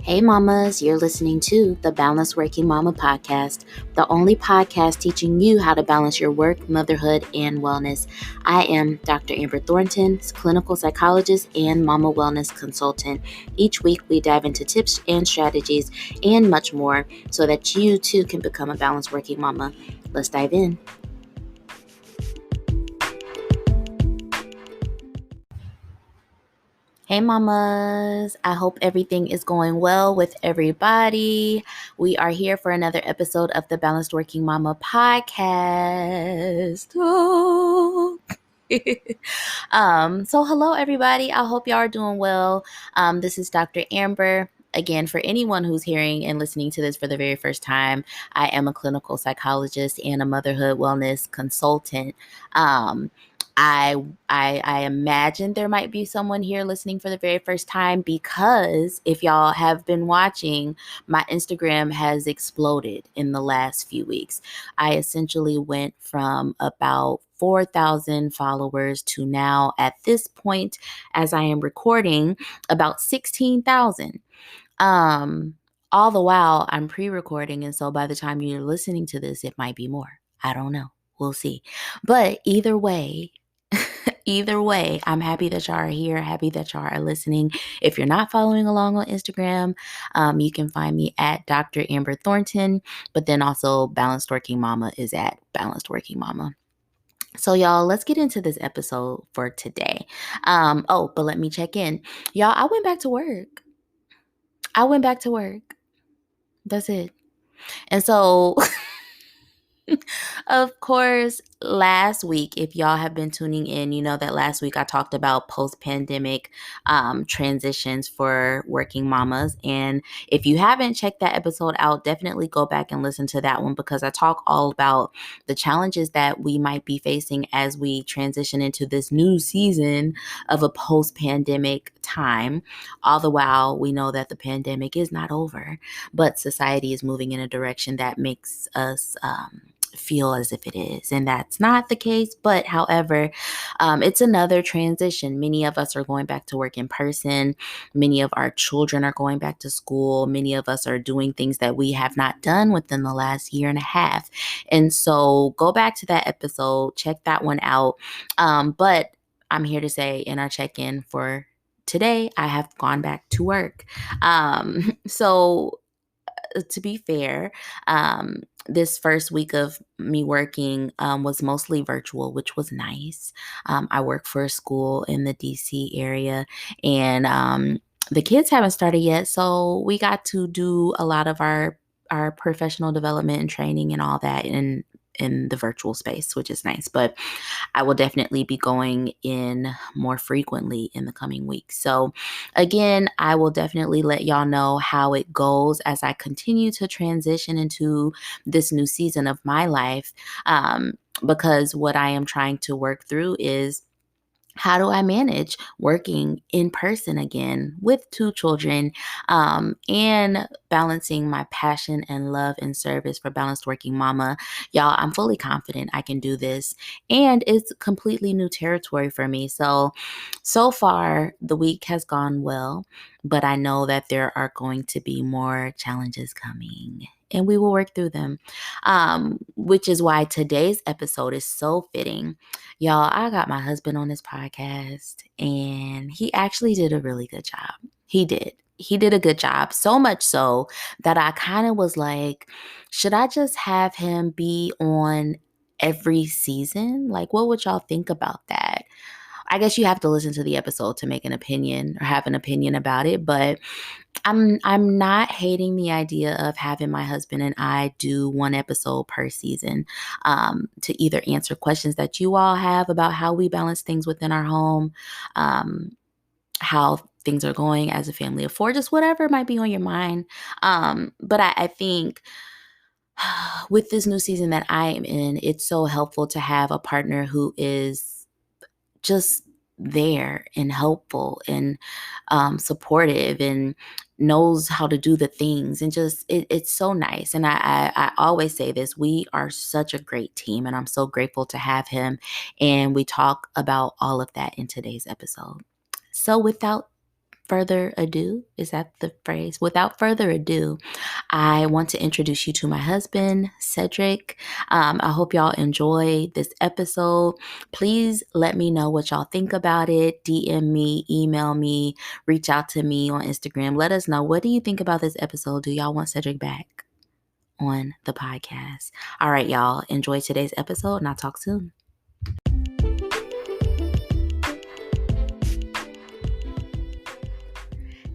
Hey mamas, you're listening to the Balanced Working Mama podcast, the only podcast teaching you how to balance your work, motherhood, and wellness. I am Dr. Amber Thornton, clinical psychologist and mama wellness consultant. Each week we dive into tips and strategies and much more so that you too can become a balanced working mama. Let's dive in. Hey mamas, I hope everything is going well with everybody. We are here for another episode of the Balanced Working Mama podcast. Oh. So hello everybody. I hope y'all are doing well. This is Dr. Amber. Again, for anyone who's hearing and listening to this for the very first time, I am a clinical psychologist and a motherhood wellness consultant. I imagine there might be someone here listening for the very first time because if y'all have been watching, my Instagram has exploded in the last few weeks. I essentially went from about 4,000 followers to now at this point, as I am recording, about 16,000. All the while I'm pre-recording, and so by the time you're listening to this, it might be more. I don't know. We'll see. But either way, I'm happy that y'all are here, happy that y'all are listening. If you're not following along on Instagram, you can find me at Dr. Amber Thornton, but then also Balanced Working Mama is at Balanced Working Mama. So y'all, let's get into this episode for today. But let me check in. Y'all, I went back to work. That's it. And so of course, last week, if y'all have been tuning in, you know that last week I talked about post-pandemic transitions for working mamas. And if you haven't checked that episode out, definitely go back and listen to that one because I talk all about the challenges that we might be facing as we transition into this new season of a post-pandemic time. All the while, we know that the pandemic is not over, but society is moving in a direction that makes us feel as if it is, and that's not the case. But however, it's another transition. Many of us are going back to work in person. Many of our children are going back to school. Many of us are doing things that we have not done within the last year and a half. And so go back to that episode, check that one out. But I'm here to say in our check-in for today, I have gone back to work. So to be fair, this first week of me working was mostly virtual, which was nice. I work for a school in the DC area, and the kids haven't started yet, so we got to do a lot of our professional development and training and all that in the virtual space, which is nice. But I will definitely be going in more frequently in the coming weeks. So again, I will definitely let y'all know how it goes as I continue to transition into this new season of my life. Because what I am trying to work through is how do I manage working in person again with 2 children and balancing my passion and love and service for Balanced Working Mama? Y'all, I'm fully confident I can do this. And it's completely new territory for me. So far, the week has gone well, but I know that there are going to be more challenges coming. And we will work through them, which is why today's episode is so fitting. Y'all, I got my husband on this podcast, and he actually did a really good job. He did a good job, so much so that I kind of was like, should I just have him be on every season? Like, what would y'all think about that? I guess you have to listen to the episode to make an opinion or have an opinion about it, but I'm not hating the idea of having my husband and I do one episode per season to either answer questions that you all have about how we balance things within our home, how things are going as a family of 4, just whatever might be on your mind. But I think with this new season that I am in, it's so helpful to have a partner who is just there and helpful and supportive and knows how to do the things, and just it's so nice. And I always say this, we are such a great team, and I'm so grateful to have him, and we talk about all of that in today's episode. So without further ado, is that the phrase? Without further ado, I want to introduce you to my husband, Cedric. I hope y'all enjoy this episode. Please let me know what y'all think about it. DM me, email me, reach out to me on Instagram. Let us know, what do you think about this episode? Do y'all want Cedric back on the podcast? All right, y'all, enjoy today's episode and I'll talk soon.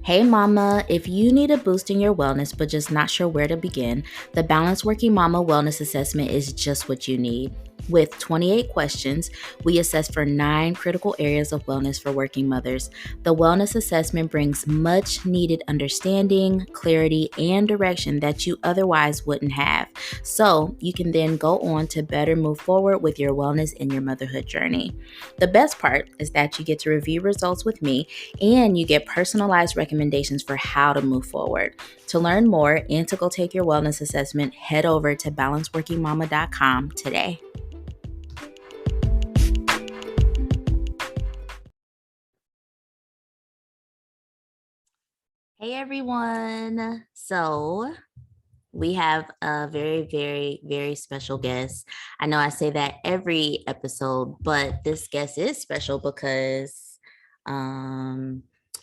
Hey mama, if you need a boost in your wellness but just not sure where to begin, the Balanced Working Mama Wellness Assessment is just what you need. With 28 questions, we assess for 9 critical areas of wellness for working mothers. The wellness assessment brings much needed understanding, clarity, and direction that you otherwise wouldn't have. So you can then go on to better move forward with your wellness and your motherhood journey. The best part is that you get to review results with me and you get personalized recommendations for how to move forward. To learn more and to go take your wellness assessment, head over to balanceworkingmama.com today. Hey everyone. So we have a very, very, very special guest. I know I say that every episode, but this guest is special because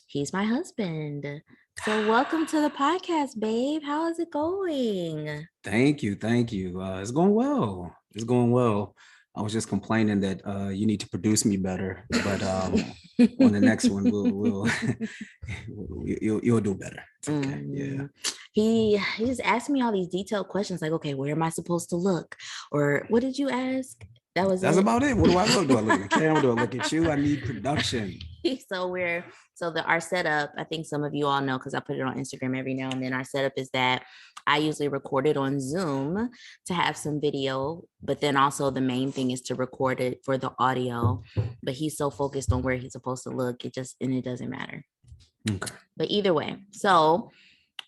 he's my husband. So welcome to the podcast, babe. How is it going? Thank you. It's going well. I was just complaining that you need to produce me better, but on the next one we'll you'll do better. It's okay. Yeah. He's asking me all these detailed questions like, okay, where am I supposed to look? Or what did you ask? That's about it. What do I look? Do I look at the camera? Do I look at you? I need production. Our setup, I think some of you all know because I put it on Instagram every now and then. Our setup is that I usually record it on Zoom to have some video, but then also the main thing is to record it for the audio. But he's so focused on where he's supposed to look, it doesn't matter. Okay. But either way, so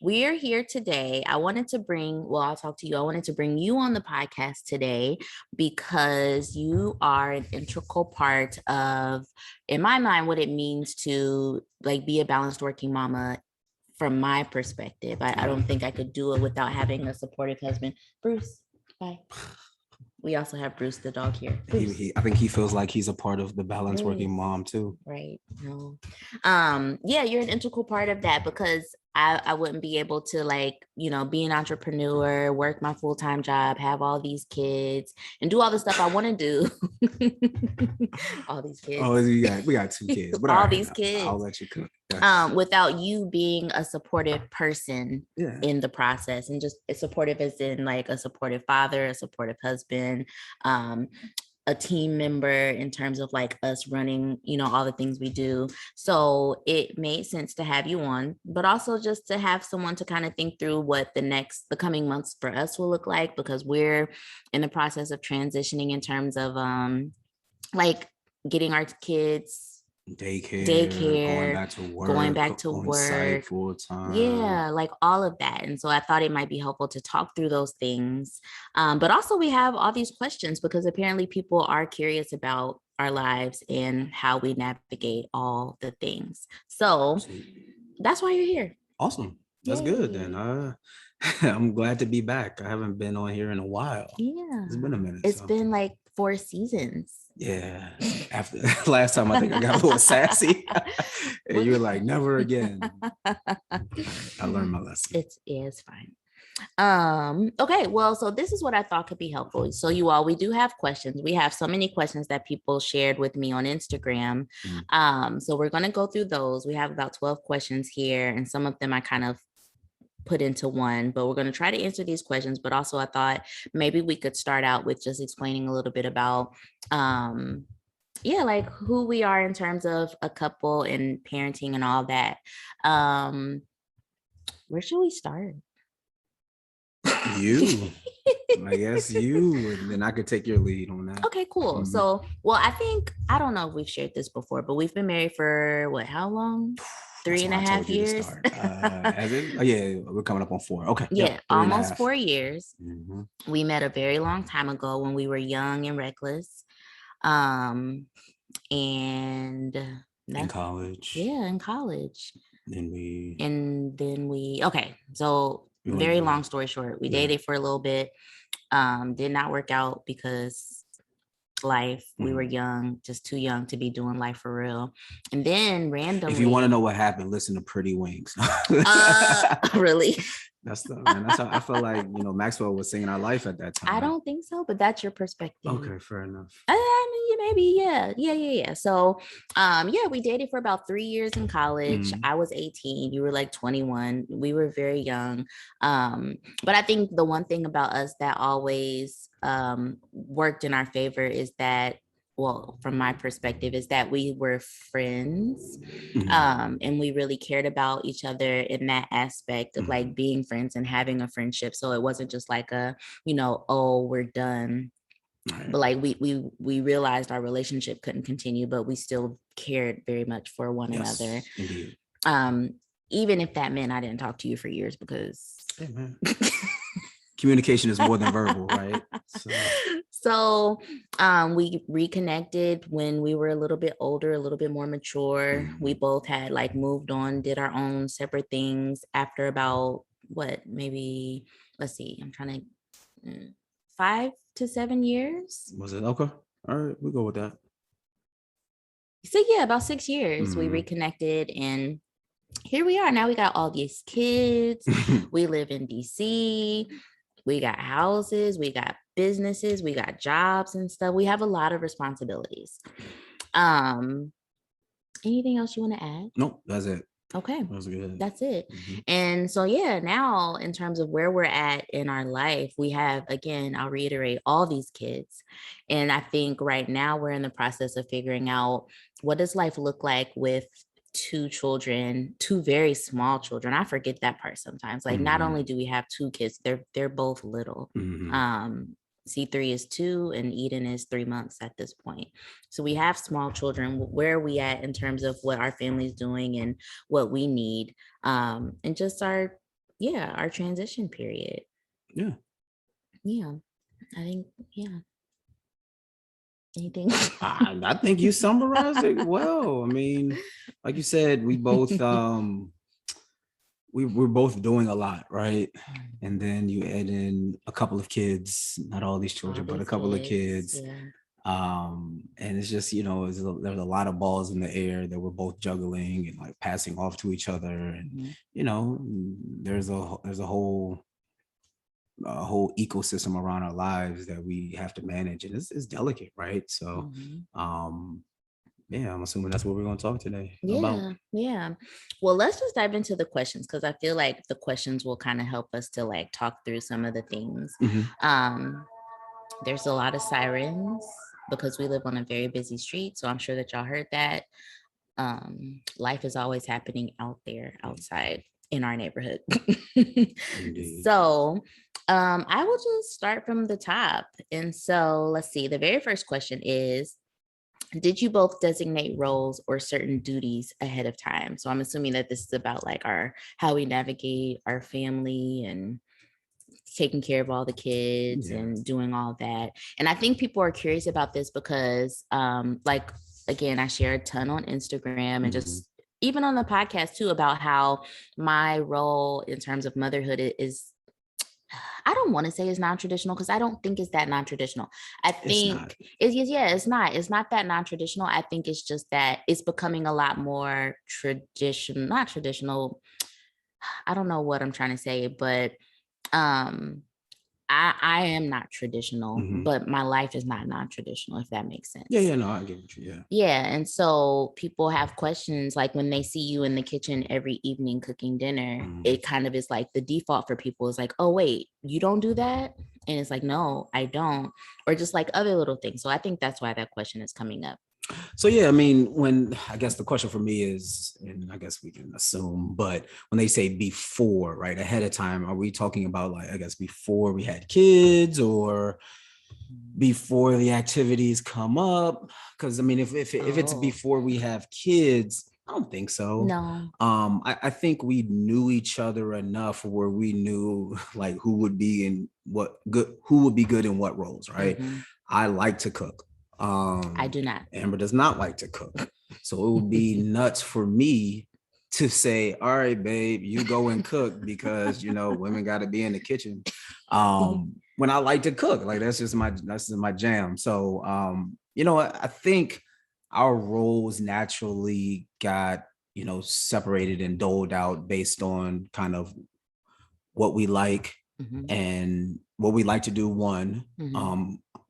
we're here today. I'll talk to you. I wanted to bring you on the podcast today because you are an integral part of, in my mind, what it means to be a balanced working mama from my perspective. I don't think I could do it without having a supportive husband. Bruce, bye. We also have Bruce the dog here. I think he feels like he's a part of the balanced working mom too. Right. No. Yeah, you're an integral part of that because I wouldn't be able to be an entrepreneur, work my full-time job, have all these kids and do all the stuff I want to do. All these kids. Oh, we got 2 kids. But all these kids. I'll let you cook. Without you being a supportive person in the process, and just supportive as in like a supportive father, a supportive husband, a team member in terms of like us running, all the things we do. So it made sense to have you on, but also just to have someone to kind of think through what the coming months for us will look like, because we're in the process of transitioning in terms of getting our kids daycare, going back to work, site full time. Yeah, like all of that. And so I thought it might be helpful to talk through those things. But also we have all these questions because apparently people are curious about our lives and how we navigate all the things. So that's why you're here. Awesome. That's good then. I'm glad to be back. I haven't been on here in a while. Yeah. It's been a minute. It's been like 4 seasons. Yeah. After last time, I think I got a little sassy. And you were like, never again. I learned my lesson. It's fine. Okay, well, so this is what I thought could be helpful. So you all, we do have questions. We have so many questions that people shared with me on Instagram. So we're going to go through those. We have about 12 questions here, and some of them I kind of put into one, but we're going to try to answer these questions. But also I thought maybe we could start out with just explaining a little bit about like who we are in terms of a couple and parenting and all that. Where should we start? You. I guess you, and then I could take your lead on that. Okay, cool. So, I don't know if we've shared this before, but we've been married for how long? 3.5 years. Yeah, we're coming up on 4. Okay. Yeah, almost 4 years. We met a very long time ago when we were young and reckless. And in college. Yeah, in college. And then okay. So very long story short, we dated for a little bit. Did not work out because life. We were young, just too young to be doing life for real. And then randomly, if you want to know what happened, listen to Pretty Wings. Really? That's how I felt like, Maxwell was singing our life at that time. I don't think so, but that's your perspective. Okay, fair enough. I mean, maybe, yeah. So, we dated for about 3 years in college. I was 18, you were like 21. We were very young. But I think the one thing about us that always worked in our favor is that, well, from my perspective, is that we were friends, and we really cared about each other in that aspect of like being friends and having a friendship. So it wasn't just like a, oh, we're done. But like we realized our relationship couldn't continue, but we still cared very much for one another. Indeed. Even if that meant I didn't talk to you for years, because communication is more than verbal, right? So we reconnected when we were a little bit older, a little bit more mature. We both had like moved on, did our own separate things after about maybe, let's see, I'm trying to 5 to 7 years. Was it? Okay. All right, we'll go with that. So yeah, about 6 years we reconnected, and here we are. Now we got all these kids. We live in DC. We got houses, we got businesses, we got jobs and stuff. We have a lot of responsibilities. Anything else you want to add? Nope, that's it. Okay. That was good. That's it. And so, now in terms of where we're at in our life, we have, again, I'll reiterate, all these kids. And I think right now we're in the process of figuring out, what does life look like with 2 children, 2 very small children. I forget that part sometimes. Like, not only do we have 2 kids, they're both little. C3 is 2 and Eden is 3 months at this point. So we have small children. Where are we at in terms of what our family's doing and what we need, and just our transition period. I think anything? I think you summarized it well. I mean, like you said, we both we're both doing a lot, right? And then you add in a couple of kids, not all these children, but a couple of kids. And it's just, there's a lot of balls in the air that we're both juggling and like passing off to each other. And, there's a whole ecosystem around our lives that we have to manage, and it's delicate, right? So I'm assuming that's what we're going to talk today about. Well, let's just dive into the questions, because I feel like the questions will kind of help us to like talk through some of the things. There's a lot of sirens because we live on a very busy street, so I'm sure that y'all heard that. Life is always happening out there, outside in our neighborhood. So I will just start from the top. And so let's see, the very first question is, did you both designate roles or certain duties ahead of time? So I'm assuming that this is about like how we navigate our family and taking care of all the kids and doing all that. And I think people are curious about this because like, again, I share a ton on Instagram and just even on the podcast too, about how my role in terms of motherhood is, I don't want to say it's non-traditional, because I don't think it's that non-traditional. I think it's not that non-traditional. I think it's just that it's becoming a lot more not traditional. I don't know what I'm trying to say, but I am not traditional, but my life is not non-traditional, if that makes sense. No, I get you. And so people have questions like when they see you in the kitchen every evening cooking dinner, it kind of is like the default for people is like, oh wait, you don't do that? And it's like, no, I don't. Or just like other little things. So I think that's why that question is coming up. So, I guess the question for me is, and I guess we can assume, but when they say before, right, ahead of time, are we talking about like, I guess, before we had kids or before the activities come up? Because I mean, if it's before we have kids, I don't think so. No. I think we knew each other enough where we knew like who would be good in what roles, right? I like to cook. I do not. Amber does not like to cook. So it would be nuts for me to say, all right, babe, you go and cook because, women got to be in the kitchen. When I like to cook, like that's just my jam. So, I think our roles naturally got, separated and doled out based on kind of what we like and what we like to do.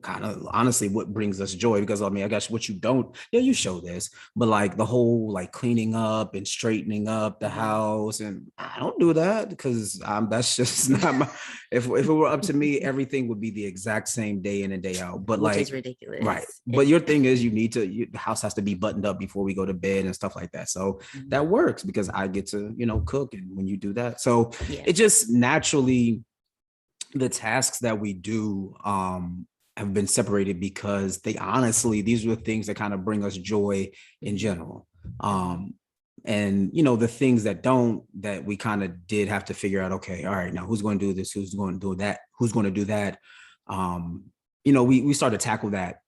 Kind of honestly what brings us joy, because I mean, I guess what you don't, you show this, but like the whole like cleaning up and straightening up the house, and I don't do that because that's just not my, if it were up to me, everything would be the exact same day in and day out, but which like is ridiculous, right? But your thing is the house has to be buttoned up before we go to bed and stuff like that, so that works because I get to cook, and when you do that, so it just naturally, the tasks that we do have been separated because these are the things that kind of bring us joy in general. And the things that we kind of did have to figure out, okay, all right, now who's going to do this, who's going to do that, who's going to do that. We started to tackle that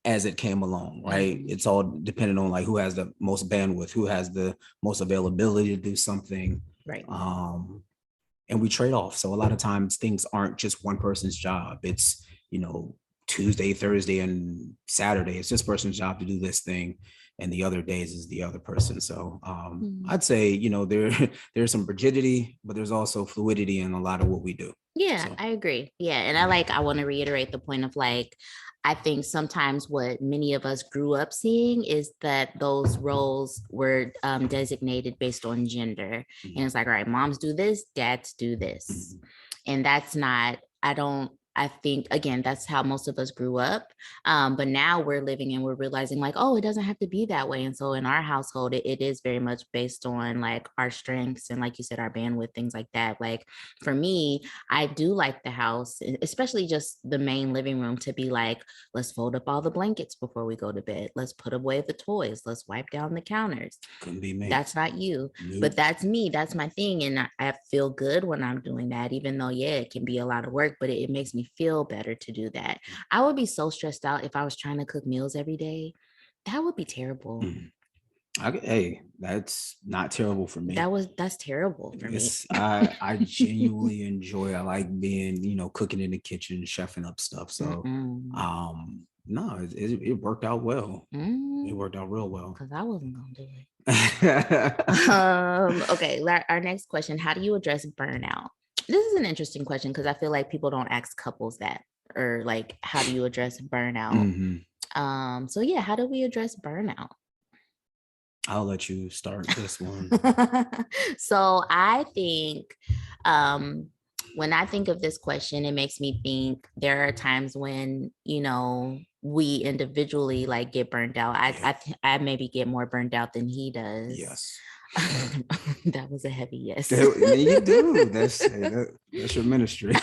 as it came along, right? It's all dependent on like who has the most bandwidth, who has the most availability to do something. Right. And we trade off. So a lot of times things aren't just one person's job. It's, Tuesday, Thursday, and Saturday, it's this person's job to do this thing, and the other days is the other person. So I'd say, there's some rigidity, but there's also fluidity in a lot of what we do. Yeah, so. I agree. Yeah. And I want to reiterate the point of like, I think sometimes what many of us grew up seeing is that those roles were designated based on gender. And it's like, all right, moms do this, dads do this. And that's not, I think, again, that's how most of us grew up. But now we're living and we're realizing like, oh, it doesn't have to be that way. And so in our household, it is very much based on like our strengths and like you said, our bandwidth, things like that. Like for me, I do like the house, especially just the main living room, to be like, let's fold up all the blankets before we go to bed. Let's put away the toys. Let's wipe down the counters. Couldn't be me. That's not you, but that's me. That's my thing. And I feel good when I'm doing that, even though, it can be a lot of work, but it makes me feel better to do that. I would be so stressed out if I was trying to cook meals every day. That would be terrible. Hey, that's not terrible for me. That's terrible for me. I genuinely enjoy. I like being, cooking in the kitchen, chefing up stuff. So, no, it worked out well. It worked out real well. Because I wasn't gonna do it. Okay, our next question: how do you address burnout? This is an interesting question because I feel like people don't ask couples that, or like, how do you address burnout? So yeah, how do we address burnout? I'll let you start this one. So I think when I think of this question, it makes me think there are times when, we individually like get burned out. I maybe get more burned out than he does. Yes. That was a heavy yes. You do. That's your ministry.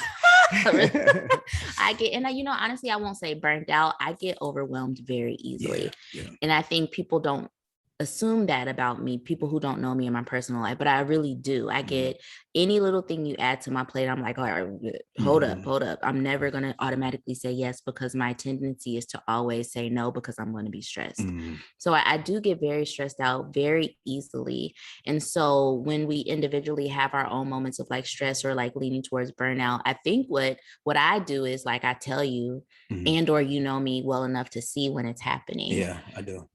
I get, and honestly, I won't say burnt out. I get overwhelmed very easily. Yeah. And I think people don't assume that about me, people who don't know me in my personal life, but I really do. I get any little thing you add to my plate, I'm like, all right, hold up. I'm never going to automatically say yes, because my tendency is to always say no because I'm going to be stressed. So I do get very stressed out very easily. And so when we individually have our own moments of like stress or like leaning towards burnout, I think what I do is like, I tell you, and or me well enough to see when it's happening. Yeah, I do.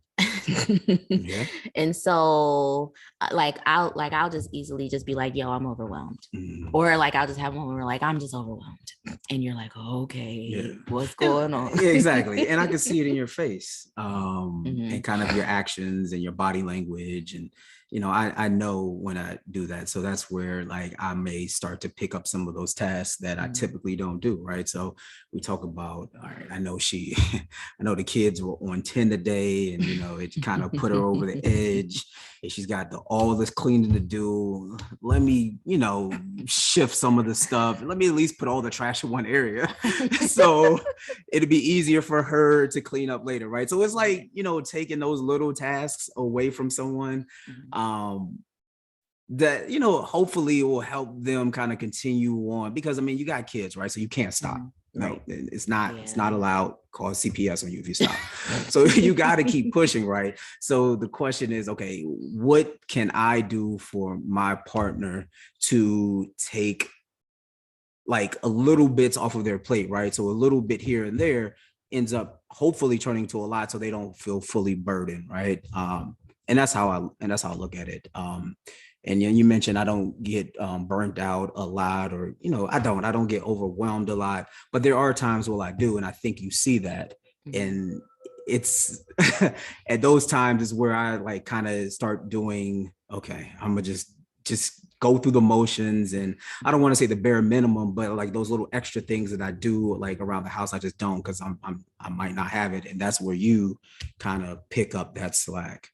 Yeah. And so I'll just easily just be like, yo, I'm overwhelmed. Or like I'll just have one where like, I'm just overwhelmed. And you're like, okay, what's going on? Yeah, exactly. And I can see it in your face, and kind of your actions and your body language. And I know when I do that. So that's where like I may start to pick up some of those tasks that I typically don't do. Right. So we talk about, all right, I know the kids were on 10 today, and it kind of put her over the edge, and she's got all this cleaning to do. Let me, shift some of the stuff. Let me at least put all the trash in one area. So it'd be easier for her to clean up later. Right. So it's like, taking those little tasks away from someone. That hopefully will help them kind of continue on, because I mean, you got kids, right? So you can't stop. No, Right. it's not. Yeah. It's not allowed. Call CPS on you if you stop. So you got to keep pushing, right? So the question is, okay, what can I do for my partner to take like a little bits off of their plate, right? So a little bit here and there ends up hopefully turning to a lot, so they don't feel fully burdened, right? And that's how I look at it. And you mentioned I don't get burnt out a lot, or I don't get overwhelmed a lot, but there are times where I do, and I think you see that, and it's at those times is where I like kind of start doing, okay, I'm gonna just go through the motions, and I don't want to say the bare minimum, but like those little extra things that I do like around the house, I just don't, because I might not have it, and that's where you kind of pick up that slack.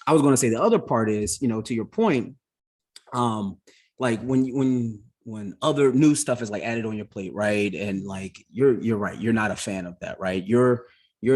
I was going to say the other part is, to your point, like when other new stuff is like added on your plate, right? And like you're right, you're not a fan of that, right? Your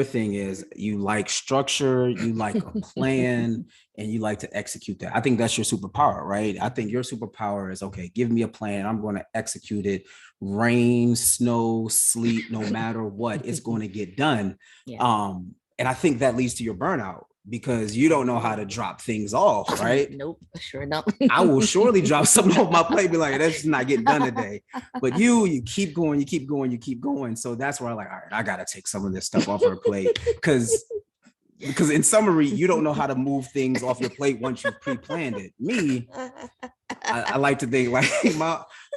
thing is you like structure, you like a plan, and you like to execute that. I think that's your superpower, right? I think your superpower is, okay, give me a plan, I'm going to execute it. Rain, snow, sleet, no matter what, it's going to get done. Yeah. And I think that leads to your burnout, because you don't know how to drop things off, right? Nope, sure don't. I will surely drop something off my plate, be like, that's just not getting done today. But you keep going, you keep going, you keep going. So that's where I'm like, all right, I gotta take some of this stuff off her plate. Because in summary, you don't know how to move things off your plate once you've pre-planned it. Me, I like to think like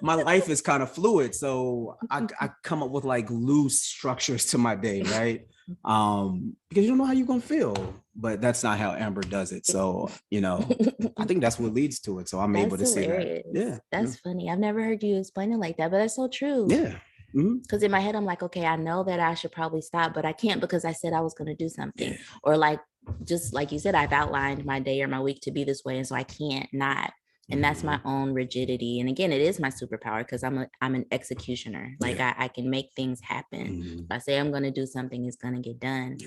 my life is kind of fluid. So I come up with like loose structures to my day, right? Because you don't know how you're gonna feel, but that's not how Amber does it. So I think that's what leads to it. So I'm able to hilarious. see that. Yeah, that's funny. I've never heard you explain it like that, but that's so true. Yeah. Because in my head, I'm like, okay, I know that I should probably stop, but I can't because I said I was going to do something. Or like, just like you said, I've outlined my day or my week to be this way. And so I can't not. And that's my own rigidity. And again, it is my superpower because I'm an executioner. Like I can make things happen. If I say I'm going to do something, it's going to get done.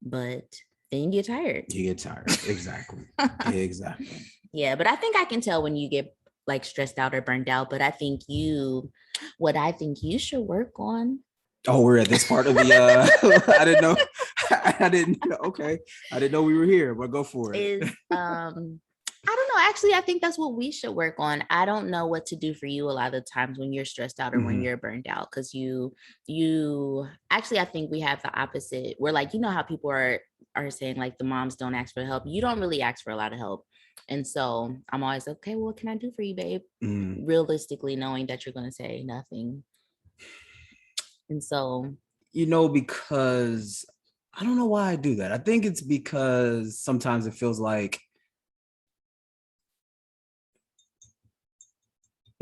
But then you get tired. You get tired. Exactly. Exactly. Yeah, but I think I can tell when you get like stressed out or burned out. But I think what I think you should work on. Oh, we're at this part of the I didn't know. Okay. I didn't know we were here, but go for it. Is I don't know. Actually, I think that's what we should work on. I don't know what to do for you a lot of times when you're stressed out or when you're burned out, because you actually, I think we have the opposite. We're like, how people are saying like the moms don't ask for help. You don't really ask for a lot of help. And so I'm always, okay, well, what can I do for you, babe? Realistically, knowing that you're going to say nothing. And so, because I don't know why I do that. I think it's because sometimes it feels like,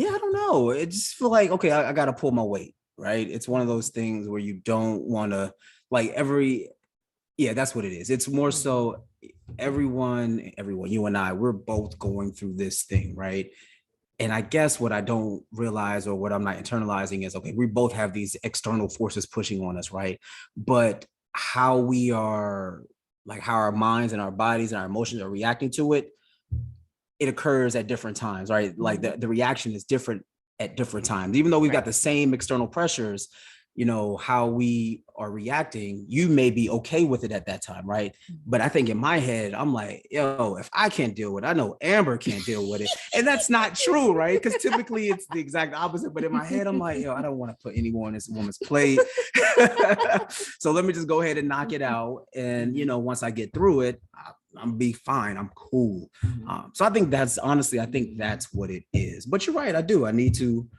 I don't know. It just feel like, okay, I got to pull my weight, right? It's one of those things where you don't want to like that's what it is. It's more so everyone, you and I, we're both going through this thing, right? And I guess what I don't realize, or what I'm not internalizing, is, okay, we both have these external forces pushing on us, right? But how we are, like how our minds and our bodies and our emotions are reacting to it, it occurs at different times, right? Like the reaction is different at different times, even though we've got the same external pressures. How we are reacting, you may be okay with it at that time, right? But I think in my head, I'm like, yo, if I can't deal with it, I know Amber can't deal with it. And that's not true, right? Because typically it's the exact opposite. But in my head, I'm like, yo, I don't want to put any more on this woman's plate. So let me just go ahead and knock it out. And, once I get through it, I'm be fine. I'm cool. So I think that's what it is. But you're right. I need to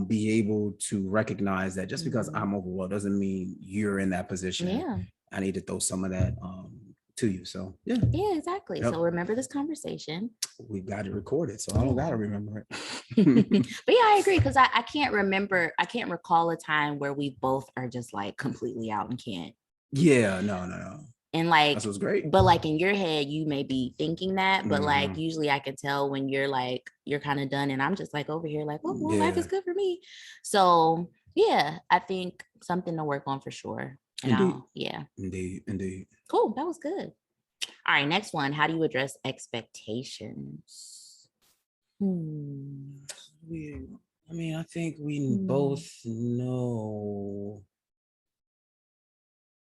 be able to recognize that just because I'm overwhelmed doesn't mean you're in that position. Yeah. I need to throw some of that to you. So yeah. Yeah, exactly. Yep. So remember this conversation. We've got it recorded, so I don't gotta remember it. But yeah, I agree, because I can't recall a time where we both are just like completely out and can't. Yeah, no. And like, that was great. But like in your head, you may be thinking that, but like usually I can tell when you're like, you're kind of done, and I'm just like over here like, oh, well, life is good for me. So yeah, I think something to work on for sure. And Indeed. Cool, that was good. All right, next one. How do you address expectations? I mean, I think we both know.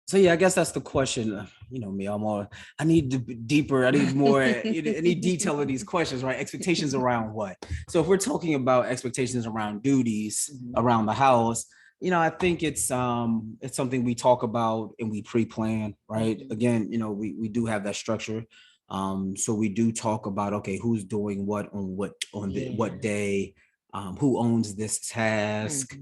So yeah, I guess that's the question. You know me, I need deeper, I need more, I need detail of these questions, right? Expectations around what? So if we're talking about expectations around duties around the house, I think it's something we talk about and we pre-plan, right? Again, we do have that structure. So we do talk about, okay, who's doing what on what day, who owns this task.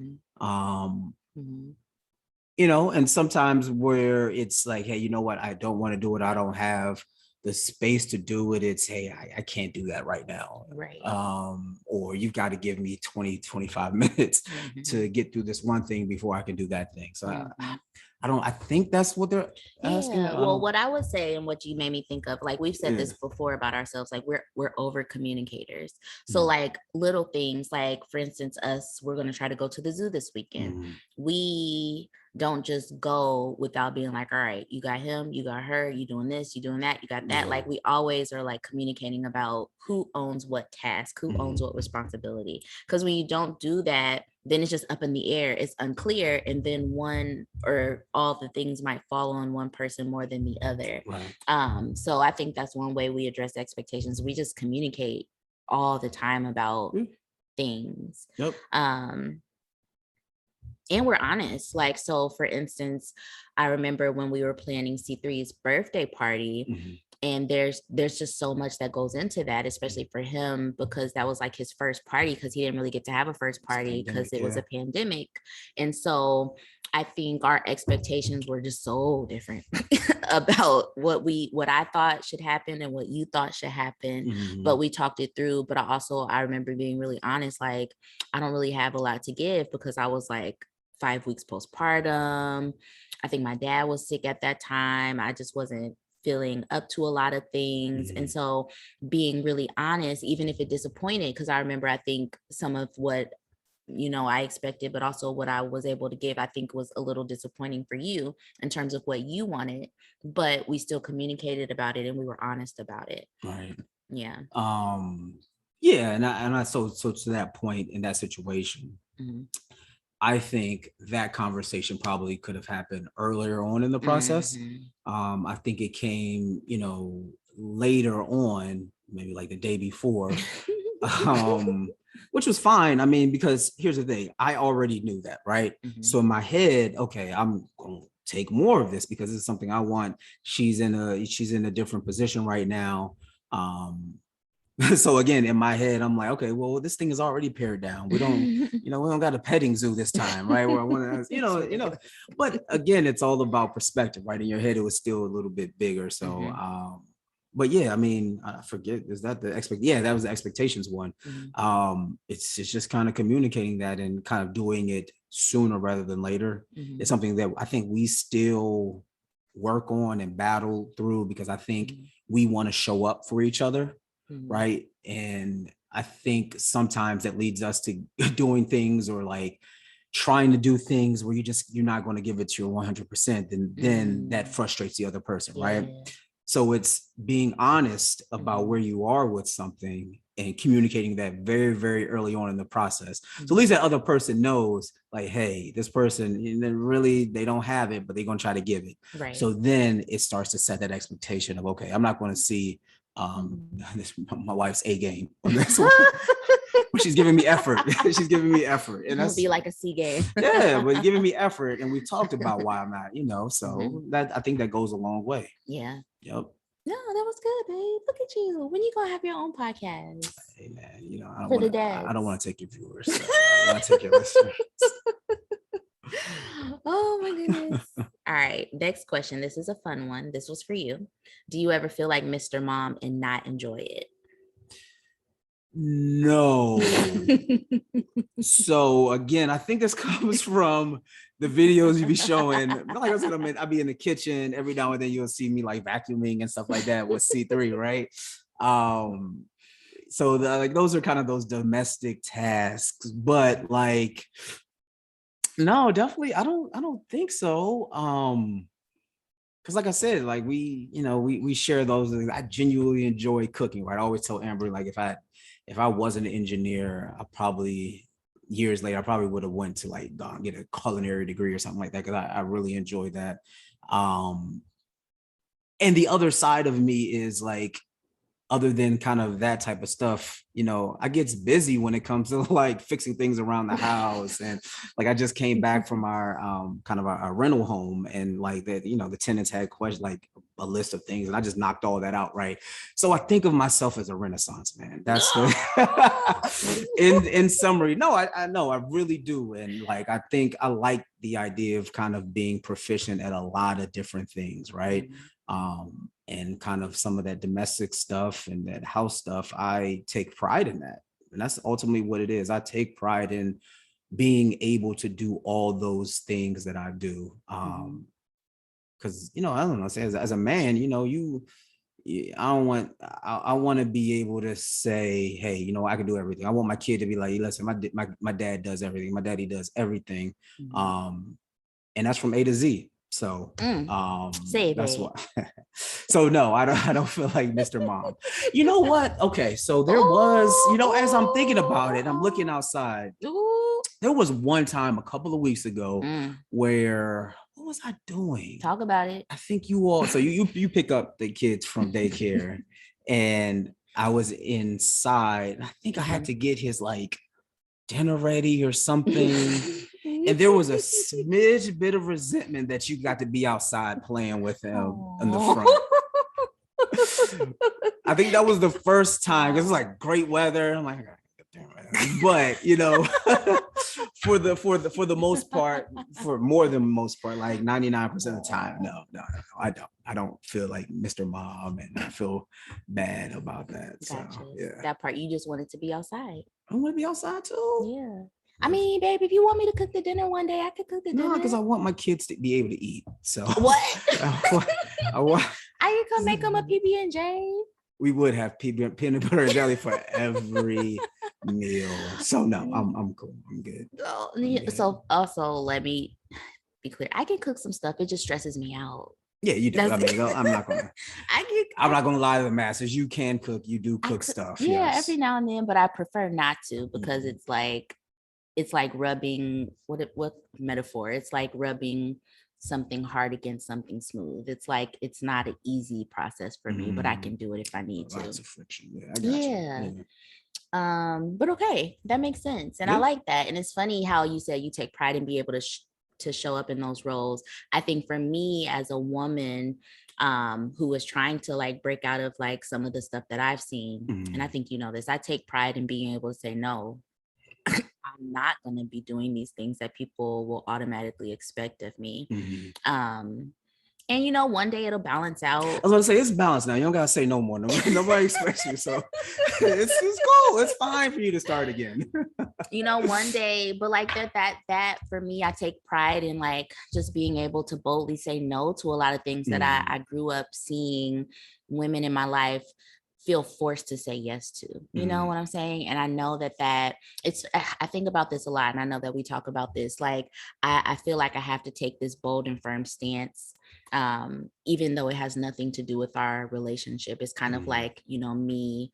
And sometimes where it's like, hey, you know what, I don't want to do it, I don't have the space to do it, it's, hey, I can't do that right now, Right. Or you've got to give me 20-25 minutes to get through this one thing before I can do that thing. So I think that's what they're asking. Well, what I would say and what you made me think of, like we've said this before about ourselves, like we're over communicators. So like little things, like for instance, we're going to try to go to the zoo this weekend. We don't just go without being like, all right, you got him, you got her, you doing this, you doing that, you got that. Like we always are like communicating about who owns what task, who owns what responsibility. Because when you don't do that, then it's just up in the air, it's unclear, and then one or all the things might fall on one person more than the other. So I think that's one way we address expectations. We just communicate all the time about things. And we're honest. Like, so for instance, I remember when we were planning C3's birthday party, and there's just so much that goes into that, especially for him, because that was like his first party, because he didn't really get to have a first party because it was a pandemic. And so I think our expectations were just so different about what I thought should happen and what you thought should happen. But we talked it through. But I remember being really honest, like, I don't really have a lot to give, because I was like 5 weeks postpartum. I think my dad was sick at that time. I just wasn't feeling up to a lot of things. And so being really honest, even if it disappointed, because I remember, I think some of what I expected, but also what I was able to give, I think was a little disappointing for you in terms of what you wanted, but we still communicated about it and we were honest about it. Right. Yeah. Yeah. And I so to that point, in that situation, I think that conversation probably could have happened earlier on in the process. I think it came, later on, maybe like the day before, which was fine. I mean, because here's the thing, I already knew that, right? So in my head, okay, I'm going to take more of this because it's something I want. She's in a different position right now. So again, in my head, I'm like, okay, well, this thing is already pared down. We don't, we don't got a petting zoo this time, right? Where I want to, but again, it's all about perspective, right? In your head, it was still a little bit bigger. So, but yeah, I mean, I forget, is that the yeah, that was the expectations one. It's just kind of communicating that and kind of doing it sooner rather than later. It's something that I think we still work on and battle through, because I think we want to show up for each other. Right. And I think sometimes that leads us to doing things, or like trying to do things where you're not going to give it to your 100%. And then that frustrates the other person. Right. So it's being honest about where you are with something and communicating that very, very early on in the process. So at least that other person knows, like, hey, this person, really, they don't have it, but they're going to try to give it. Right. So then it starts to set that expectation of, okay, I'm not going to see my wife's A game on this one. But she's giving me effort. She's giving me effort. And that's be like a C game. Yeah, but giving me effort. And we talked about why I'm not, so that, I think that goes a long way. Yeah. Yep. No, that was good, babe. Look at you. When you gonna have your own podcast? Hey man, I don't want to take your viewers. So I want to take your listeners. Oh my goodness. All right. Next question. This is a fun one. This was for you. Do you ever feel like Mr. Mom and not enjoy it? No. So again, I think this comes from the videos you be showing. Like I said, I'll be in the kitchen every now and then. You'll see me like vacuuming and stuff like that with C3, right? So like those are kind of those domestic tasks, but like, no, definitely, I don't think so. Because like I said, like we share those. I genuinely enjoy cooking, right? I always tell Amber, like, if I wasn't an engineer, I probably years later, I probably would have went to like get a culinary degree or something like that, because I really enjoyed that. And the other side of me is like, other than kind of that type of stuff, I gets busy when it comes to like fixing things around the house. And like, I just came back from our kind of our rental home, and like that, the tenants had questions, like a list of things, and I just knocked all that out. Right. So I think of myself as a Renaissance man. That's the in summary. No, I know, I really do. And like, I think I like the idea of kind of being proficient at a lot of different things. Right. And kind of some of that domestic stuff and that house stuff, I take pride in that. And that's ultimately what it is. I take pride in being able to do all those things that I do. Because, I don't know, say as a man, I want to be able to say, hey, I can do everything. I want my kid to be like, listen, my dad does everything. My daddy does everything. And that's from A to Z. So that's why. So no, I don't feel like Mr. Mom. You know what? Okay, so there was, as I'm thinking about it, I'm looking outside. There was one time a couple of weeks ago where, what was I doing? Talk about it. I think you all, so you pick up the kids from daycare, and I was inside. I think I had to get his like dinner ready or something. And there was a smidge bit of resentment that you got to be outside playing with him in the front. I think that was the first time. It was like great weather. I'm like, but for the most part, for more than most part, like 99% of the time, no, I don't feel like Mr. Mom, and I feel bad about that. Gotcha. So yeah, that part, you just wanted to be outside. I want to be outside too. Yeah. I mean, babe, if you want me to cook the dinner one day, I could cook the dinner. No, because I want my kids to be able to eat. So what? I want. I could come make them a PB&J. We would have peanut butter and jelly for every meal. So no, I'm cool. I'm good. So also, let me be clear. I can cook some stuff. It just stresses me out. Yeah, you do. I'm not gonna. I'm not gonna lie to the masses. You can cook. You do cook stuff. Yeah, yes. Every now and then, but I prefer not to, because it's like rubbing what metaphor? It's like rubbing something hard against something smooth. It's like, it's not an easy process for me, but I can do it if I need to. Lots of friction. Yeah, I got you. But okay, that makes sense, and I like that. And it's funny how you said you take pride in being able to show up in those roles. I think for me as a woman who was trying to like break out of like some of the stuff that I've seen, and I think this, I take pride in being able to say no. I'm not going to be doing these things that people will automatically expect of me. And one day it'll balance out. I was gonna say, it's balanced now. You don't gotta say no more. Nobody expects you, so it's cool. It's fine for you to start again. One day, but like that for me, I take pride in like just being able to boldly say no to a lot of things that I grew up seeing women in my life feel forced to say yes to. You know what I'm saying? And I know that I think about this a lot, and I know that we talk about this. Like, I feel like I have to take this bold and firm stance, even though it has nothing to do with our relationship. It's kind of like, me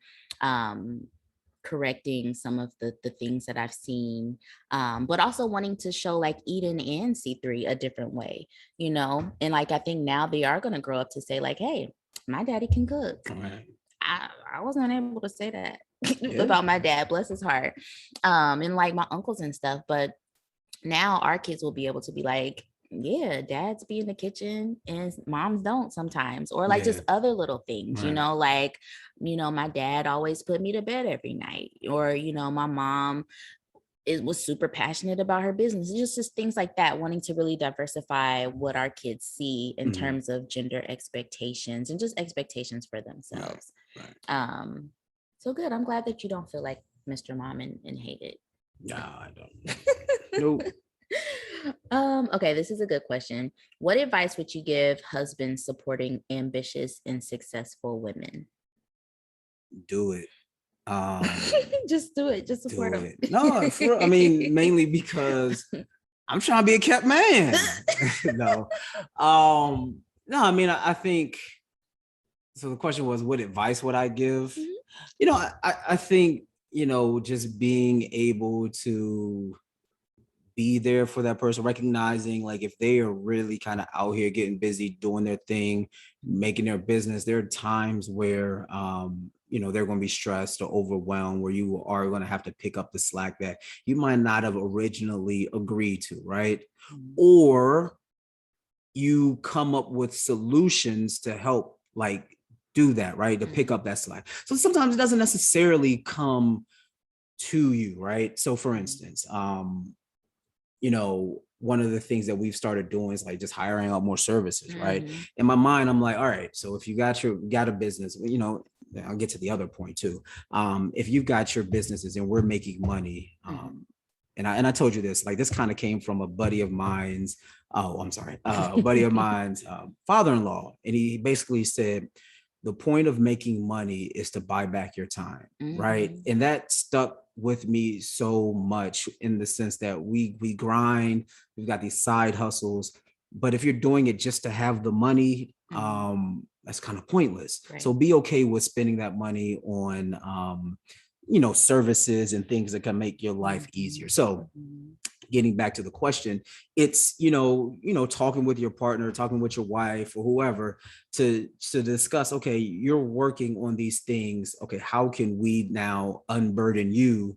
correcting some of the things that I've seen, but also wanting to show like Eden and C3 a different way, and like, I think now they are going to grow up to say like, hey, my daddy can cook. Right. I wasn't able to say that about my dad, bless his heart, and like my uncles and stuff. But now our kids will be able to be like, yeah, dads be in the kitchen and moms don't sometimes, or like just other little things, right. My dad always put me to bed every night, or, my mom was super passionate about her business. It's just things like that, wanting to really diversify what our kids see in terms of gender expectations and just expectations for themselves. Right. So good. I'm glad that you don't feel like Mr. Mom and hate it. No, I don't. Nope. Okay, this is a good question. What advice would you give husbands supporting ambitious and successful women? Do it. Just do it. Just support them. No, mainly because I'm trying to be a kept man. No. I think, so the question was, what advice would I give? I think, just being able to be there for that person, recognizing like if they are really kind of out here getting busy, doing their thing, making their business, there are times where they're going to be stressed or overwhelmed, where you are going to have to pick up the slack that you might not have originally agreed to, right? Or you come up with solutions to help like do that, right? To pick up that slack. So sometimes it doesn't necessarily come to you, right? So for instance, one of the things that we've started doing is like just hiring out more services, right? In my mind, I'm like, all right, so if you got a business, I'll get to the other point too. If you've got your businesses and we're making money, and I told you this, like this kind of came from a buddy of mine's, a buddy of mine's father-in-law. And he basically said, the point of making money is to buy back your time, right? And that stuck with me so much in the sense that we grind, we've got these side hustles, but if you're doing it just to have the money, that's kind of pointless. Right. So be okay with spending that money on services and things that can make your life easier. So getting back to the question, it's talking with your partner, talking with your wife or whoever to discuss, okay, you're working on these things, okay, how can we now unburden you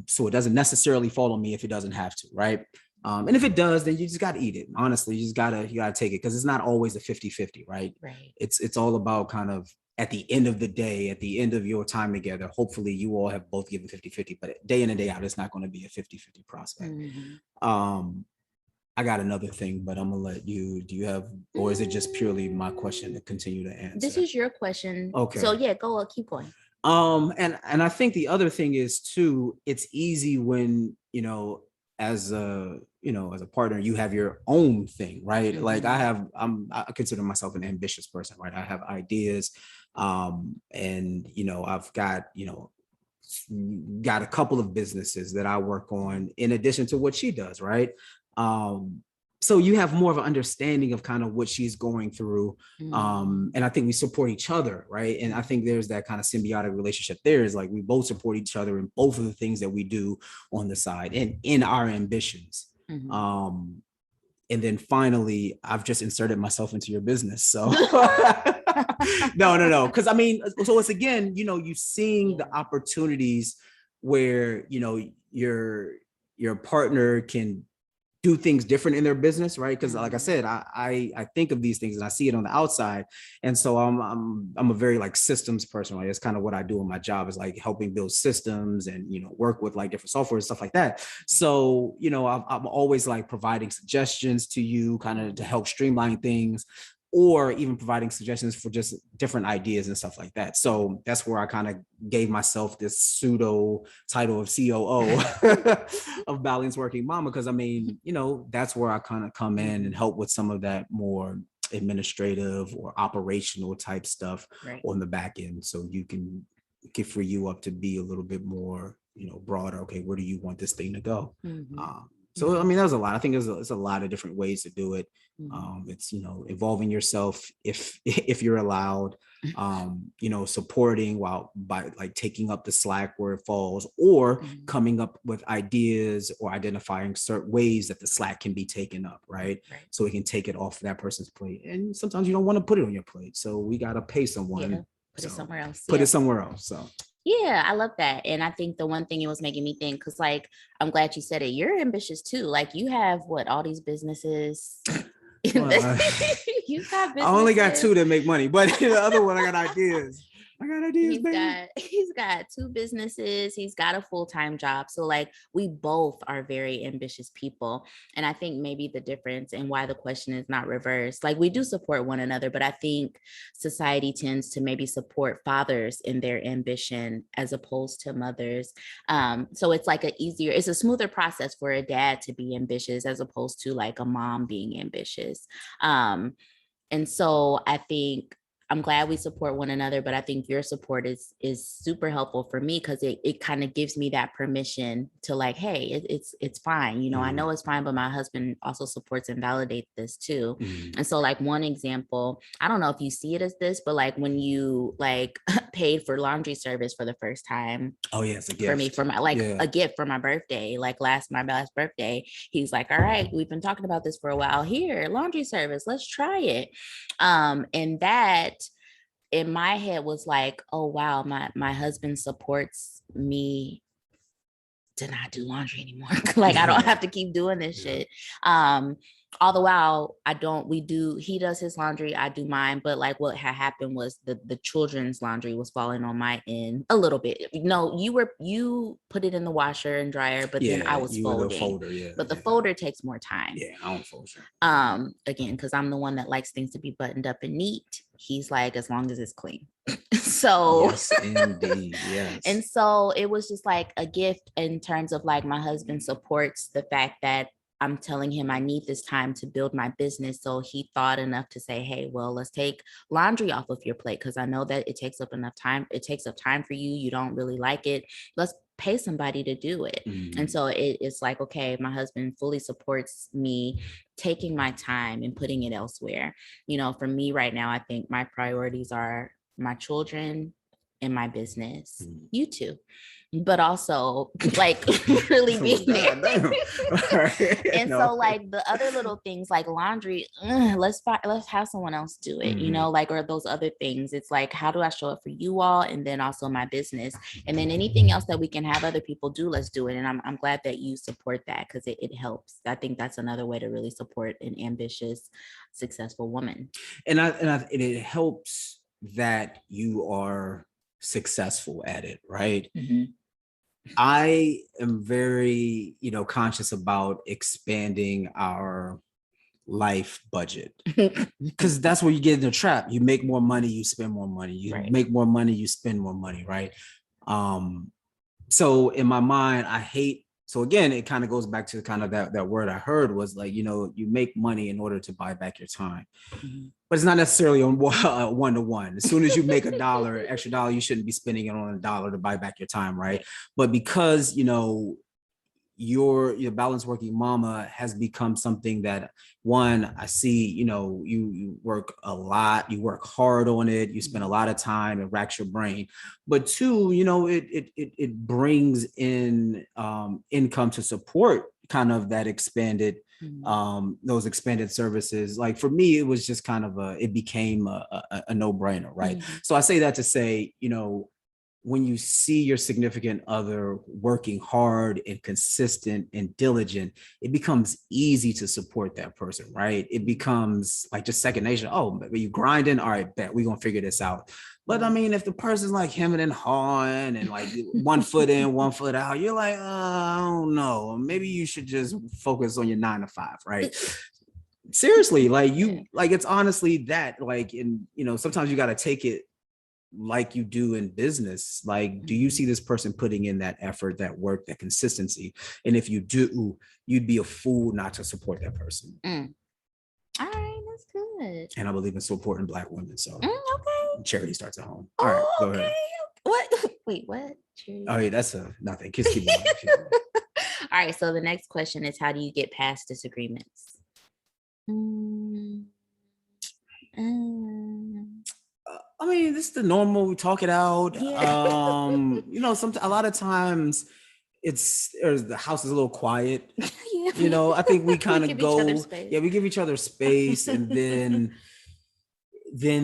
so it doesn't necessarily fall on me if it doesn't have to, right? And if it does, then you just got to eat it. Honestly, you got to take it, because it's not always a 50-50, right? It's all about kind of at the end of the day, at the end of your time together, hopefully you all have both given 50-50, but day in and day out, it's not going to be a 50-50 prospect. I got another thing, but I'm gonna let you, do you have, or is it just purely my question to continue to answer? This is your question. Okay. So yeah, go, keep going. And I think the other thing is too, it's easy when, as a partner, you have your own thing, right? Like I consider myself an ambitious person, right? I have ideas, and I've got a couple of businesses that I work on in addition to what she does, right? So you have more of an understanding of kind of what she's going through, and I think we support each other, right? And I think there's that kind of symbiotic relationship. There is like we both support each other in both of the things that we do on the side and in our ambitions. And then finally, I've just inserted myself into your business. So no. Because I mean, so it's again, you seeing the opportunities where, your partner can do things different in their business, right? Because like I said, I think of these things and I see it on the outside. And so I'm a very like systems person, right? It's kind of what I do in my job, is like helping build systems and, work with like different software and stuff like that. So, I'm always like providing suggestions to you kind of to help streamline things, or even providing suggestions for just different ideas and stuff like that. So that's where I kind of gave myself this pseudo title of COO of Balanced Working Mama, because I mean, that's where I kind of come in and help with some of that more administrative or operational type stuff on the back end. So you can free you up to be a little bit more, broader. Okay, where do you want this thing to go? So, I mean, there's a lot. I think there's a lot of different ways to do it. It's, involving yourself if you're allowed, supporting by like taking up the slack where it falls, or coming up with ideas or identifying certain ways that the slack can be taken up, right? So we can take it off that person's plate. And sometimes you don't want to put it on your plate. So we got to pay someone. Put it somewhere else. Put it somewhere else. So. Yeah, I love that. And I think the one thing it was making me think, because like, I'm glad you said it, you're ambitious too. Like you have all these businesses. Well, you have businesses. I only got 2 that make money, but the other one, I got ideas. He's got 2 businesses. He's got a full-time job. So like we both are very ambitious people. And I think maybe the difference and why the question is not reversed, like we do support one another, but I think society tends to maybe support fathers in their ambition as opposed to mothers. So it's like it's a smoother process for a dad to be ambitious as opposed to like a mom being ambitious. And so I think I'm glad we support one another, but I think your support is super helpful for me because it kind of gives me that permission to like, hey, it's fine. You know, I know it's fine, but my husband also supports and validates this too. And so like one example, I don't know if you see it as this, but like when you like paid for laundry service for the first time. Oh yes, a gift. For me, for my a gift for my birthday, like my last birthday, he's like, all right, we've been talking about this for a while. Here, laundry service, let's try it. And that in my head was like, oh wow, my husband supports me to not do laundry anymore. Like I don't have to keep doing this shit. All the while he does his laundry, I do mine, but like what had happened was the children's laundry was falling on my end a little bit. No, you put it in the washer and dryer, but then I was folding. The folder, but the folder takes more time. Yeah, I don't fold. Again, because I'm the one that likes things to be buttoned up and neat. He's like, as long as it's clean. So yes, indeed. Yes. And so it was just like a gift in terms of like my husband supports the fact that I'm telling him I need this time to build my business. So he thought enough to say, hey, well, let's take laundry off of your plate because I know that it takes up enough time. It takes up time for you. You don't really like it. Let's pay somebody to do it. And so it's like, okay, my husband fully supports me taking my time and putting it elsewhere. You know, for me right now, I think my priorities are my children and my business, you too, but also like really being and so like the other little things like laundry, let's have someone else do it, you know, like, or those other things. It's like, how do I show up for you all? And then also my business, and then anything else that we can have other people do, let's do it. And I'm glad that you support that because it helps. I think that's another way to really support an ambitious, successful woman. And it helps that you are successful at it, right? I am very, conscious about expanding our life budget because that's where you get in the trap. You make more money, you spend more money. You make more money, you spend more money, right? So in my mind, so again, it kind of goes back to kind of that word I heard was like, you make money in order to buy back your time. But it's not necessarily on one-to-one. As soon as you make extra dollar, you shouldn't be spending it on $1 to buy back your time, right? But because, your balanced working mama has become something that, one, I see, you work a lot, you work hard on it, you spend a lot of time, it racks your brain. But two, it brings in income to support kind of that expanded those expanded services. Like for me, it was just kind of it became a no-brainer, right? So I say that to say, when you see your significant other working hard and consistent and diligent, it becomes easy to support that person, right? It becomes like just second nature. Oh, you grinding? All right, bet we're gonna figure this out. But I mean, if the person's like hemming and hawing and like 1 foot in, 1 foot out, you're like, I don't know. Maybe you should just focus on your 9 to 5, right? Seriously, like it's honestly that, like, and sometimes you got to take it like you do in business. Like, do you see this person putting in that effort, that work, that consistency? And if you do, you'd be a fool not to support that person. All right, that's good. And I believe in supporting Black women. So okay. Charity starts at home. All right, go ahead. What? Wait, what? Charity? Oh yeah, that's nothing. Just keep going. All right, so the next question is, how do you get past disagreements? I mean, this is the normal. We talk it out. Yeah. A lot of times the house is a little quiet. Yeah. I think we kind of go. Yeah, we give each other space, and then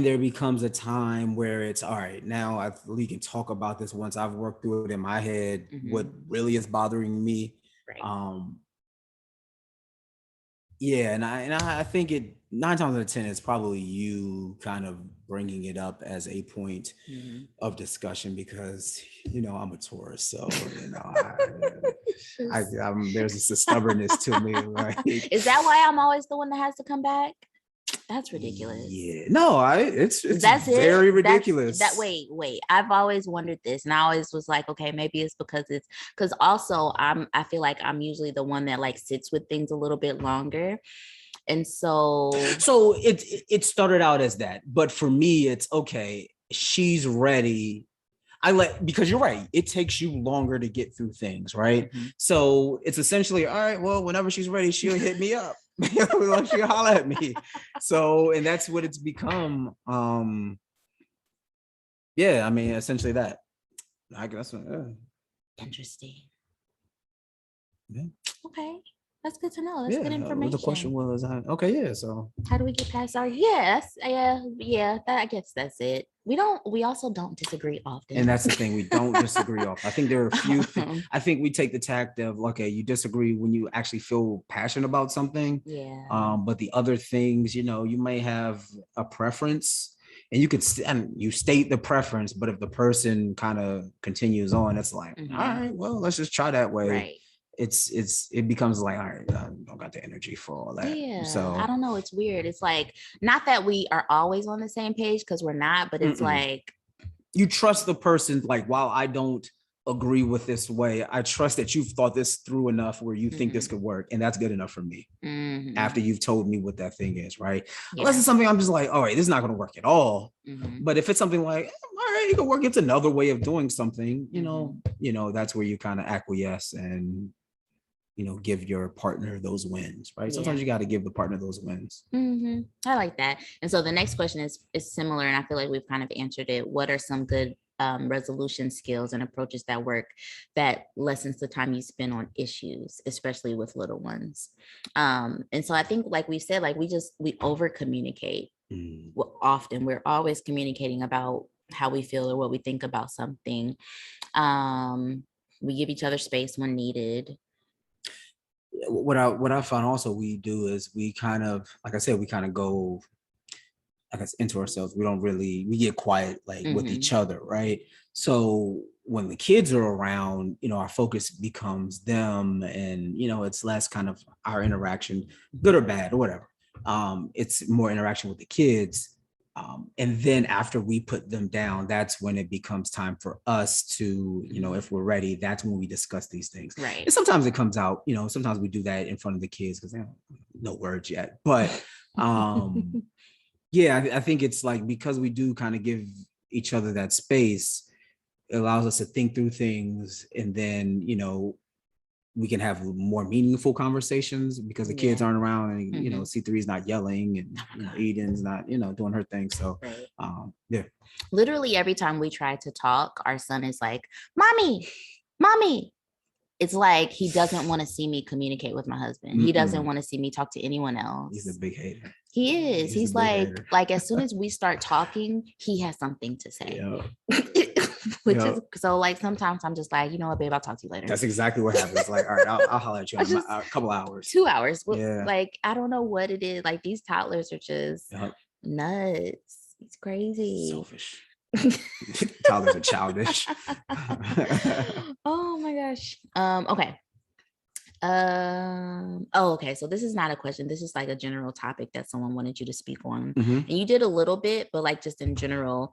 there becomes a time where it's all right. Now we can talk about this once I've worked through it in my head. What really is bothering me. Right. Yeah, and I think it 9 times out of 10 it's probably you kind of bringing it up as a point of discussion because I'm a Taurus, so there's a stubbornness to me, right? Is that why I'm always the one that has to come back? That's ridiculous. Yeah, no, it's very ridiculous. Wait, I've always wondered this, and I always was like, okay, maybe it's because also I feel like I'm usually the one that like sits with things a little bit longer. And so it started out as that, but for me, it's okay. She's ready. Because you're right, it takes you longer to get through things, right? Mm-hmm. So it's essentially, all right, well, whenever she's ready, she'll hit me up. She'll holler at me. So, and that's what it's become. Yeah, I mean, essentially that. I guess. Interesting. Yeah. Okay. That's good to know. That's good information. The question was, okay, yeah. So how do we get past our I guess that's it. We also don't disagree often. And that's the thing, we don't disagree often. I think there are a few I think we take the tact of, okay, you disagree when you actually feel passionate about something. Yeah. But the other things, you may have a preference, and you state the preference, but if the person kind of continues on, it's like, all right, well, let's just try that way. Right. It becomes like, all right, I don't got the energy for all that. Yeah. So I don't know. It's weird. It's like, not that we are always on the same page, because we're not, but it's like, you trust the person. Like, while I don't agree with this way, I trust that you've thought this through enough where you think this could work, and that's good enough for me. After you've told me what that thing is, right? Yeah. Unless it's something I'm just like, all right, this is not going to work at all. But if it's something like, all right, you can work, it's another way of doing something, that's where you kind of acquiesce and give your partner those wins, right? Sometimes you got to give the partner those wins. I like that. And so the next question is similar, and I feel like we've kind of answered it. What are some good resolution skills and approaches that work that lessens the time you spend on issues, especially with little ones? And so I think, like we said, like we over communicate. Often we're always communicating about how we feel or what we think about something. We give each other space when needed. What I found also we do is we kind of, like I said, we kind of go, I guess, into ourselves. We get quiet, like with each other, right? So when the kids are around, our focus becomes them, and it's less kind of our interaction, good or bad or whatever. It's more interaction with the kids. And then after we put them down, that's when it becomes time for us to, if we're ready, that's when we discuss these things. Right. And sometimes it comes out, sometimes we do that in front of the kids because they don't know words yet. But yeah, I think it's like, because we do kind of give each other that space, it allows us to think through things, and then, we can have more meaningful conversations because the kids aren't around, and C3 is not yelling, and Eden's not doing her thing. So yeah, literally every time we try to talk, our son is like, mommy. It's like he doesn't want to see me communicate with my husband. He doesn't want to see me talk to anyone else. He's a big hater. He is. He's like as soon as we start talking, he has something to say. Which is so, like, sometimes I'm just like, what, babe, I'll talk to you later. That's exactly what happens. Like, all right, I'll holler at you in a couple hours. 2 hours. Yeah. Like, I don't know what it is. Like, these toddlers are just nuts. It's crazy. Selfish. Toddlers are childish. Oh my gosh. Okay. Okay, so this is not a question, this is like a general topic that someone wanted you to speak on. And you did a little bit, but like just in general,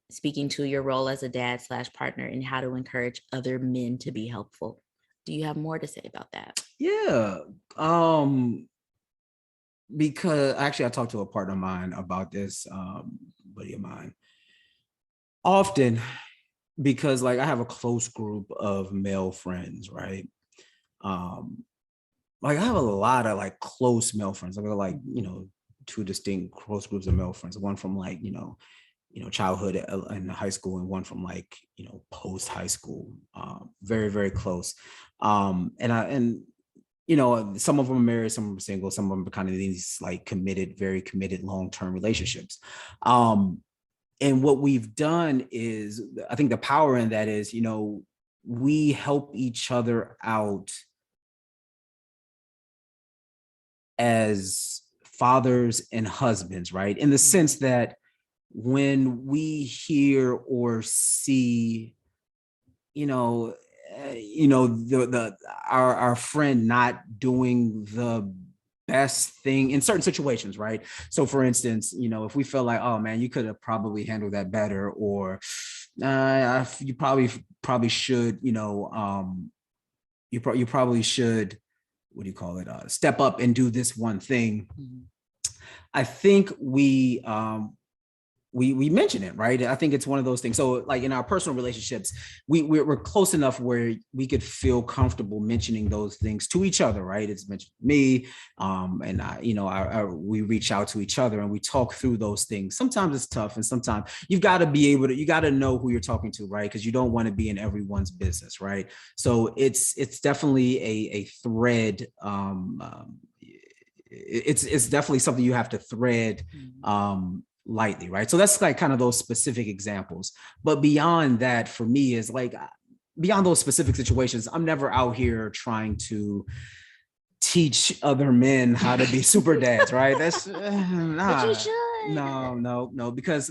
speaking to your role as a dad / partner and how to encourage other men to be helpful. Do you have more to say about that? Yeah. Because actually I talked to a partner of mine about this, buddy of mine, often, because like I have a close group of male friends, right? Like I have a lot of like close male friends. I've got like, two distinct close groups of male friends. One from like, childhood in high school, and one from like, post high school. Very, very close. And some of them are married, some of them are single, some of them are kind of these like very committed long-term relationships. And what we've done is, I think the power in that is, we help each other out as fathers and husbands, right? In the sense that when we hear or see, our friend not doing the best thing in certain situations, right? So for instance, if we feel like, oh man, you could have probably handled that better, or you probably should, you probably should what do you call it? Step up and do this one thing. Mhm. I think we mention it, right? I think it's one of those things. So like in our personal relationships, we're close enough where we could feel comfortable mentioning those things to each other, right? It's mentioned to me, and I, we reach out to each other and we talk through those things. Sometimes it's tough, and sometimes you got to know who you're talking to, right? Because you don't want to be in everyone's business, right? So it's definitely a thread. It's definitely something you have to thread lightly, right? So that's like kind of those specific examples. But beyond that, for me, is like beyond those specific situations, I'm never out here trying to teach other men how to be super dads, right? That's But you should. no, because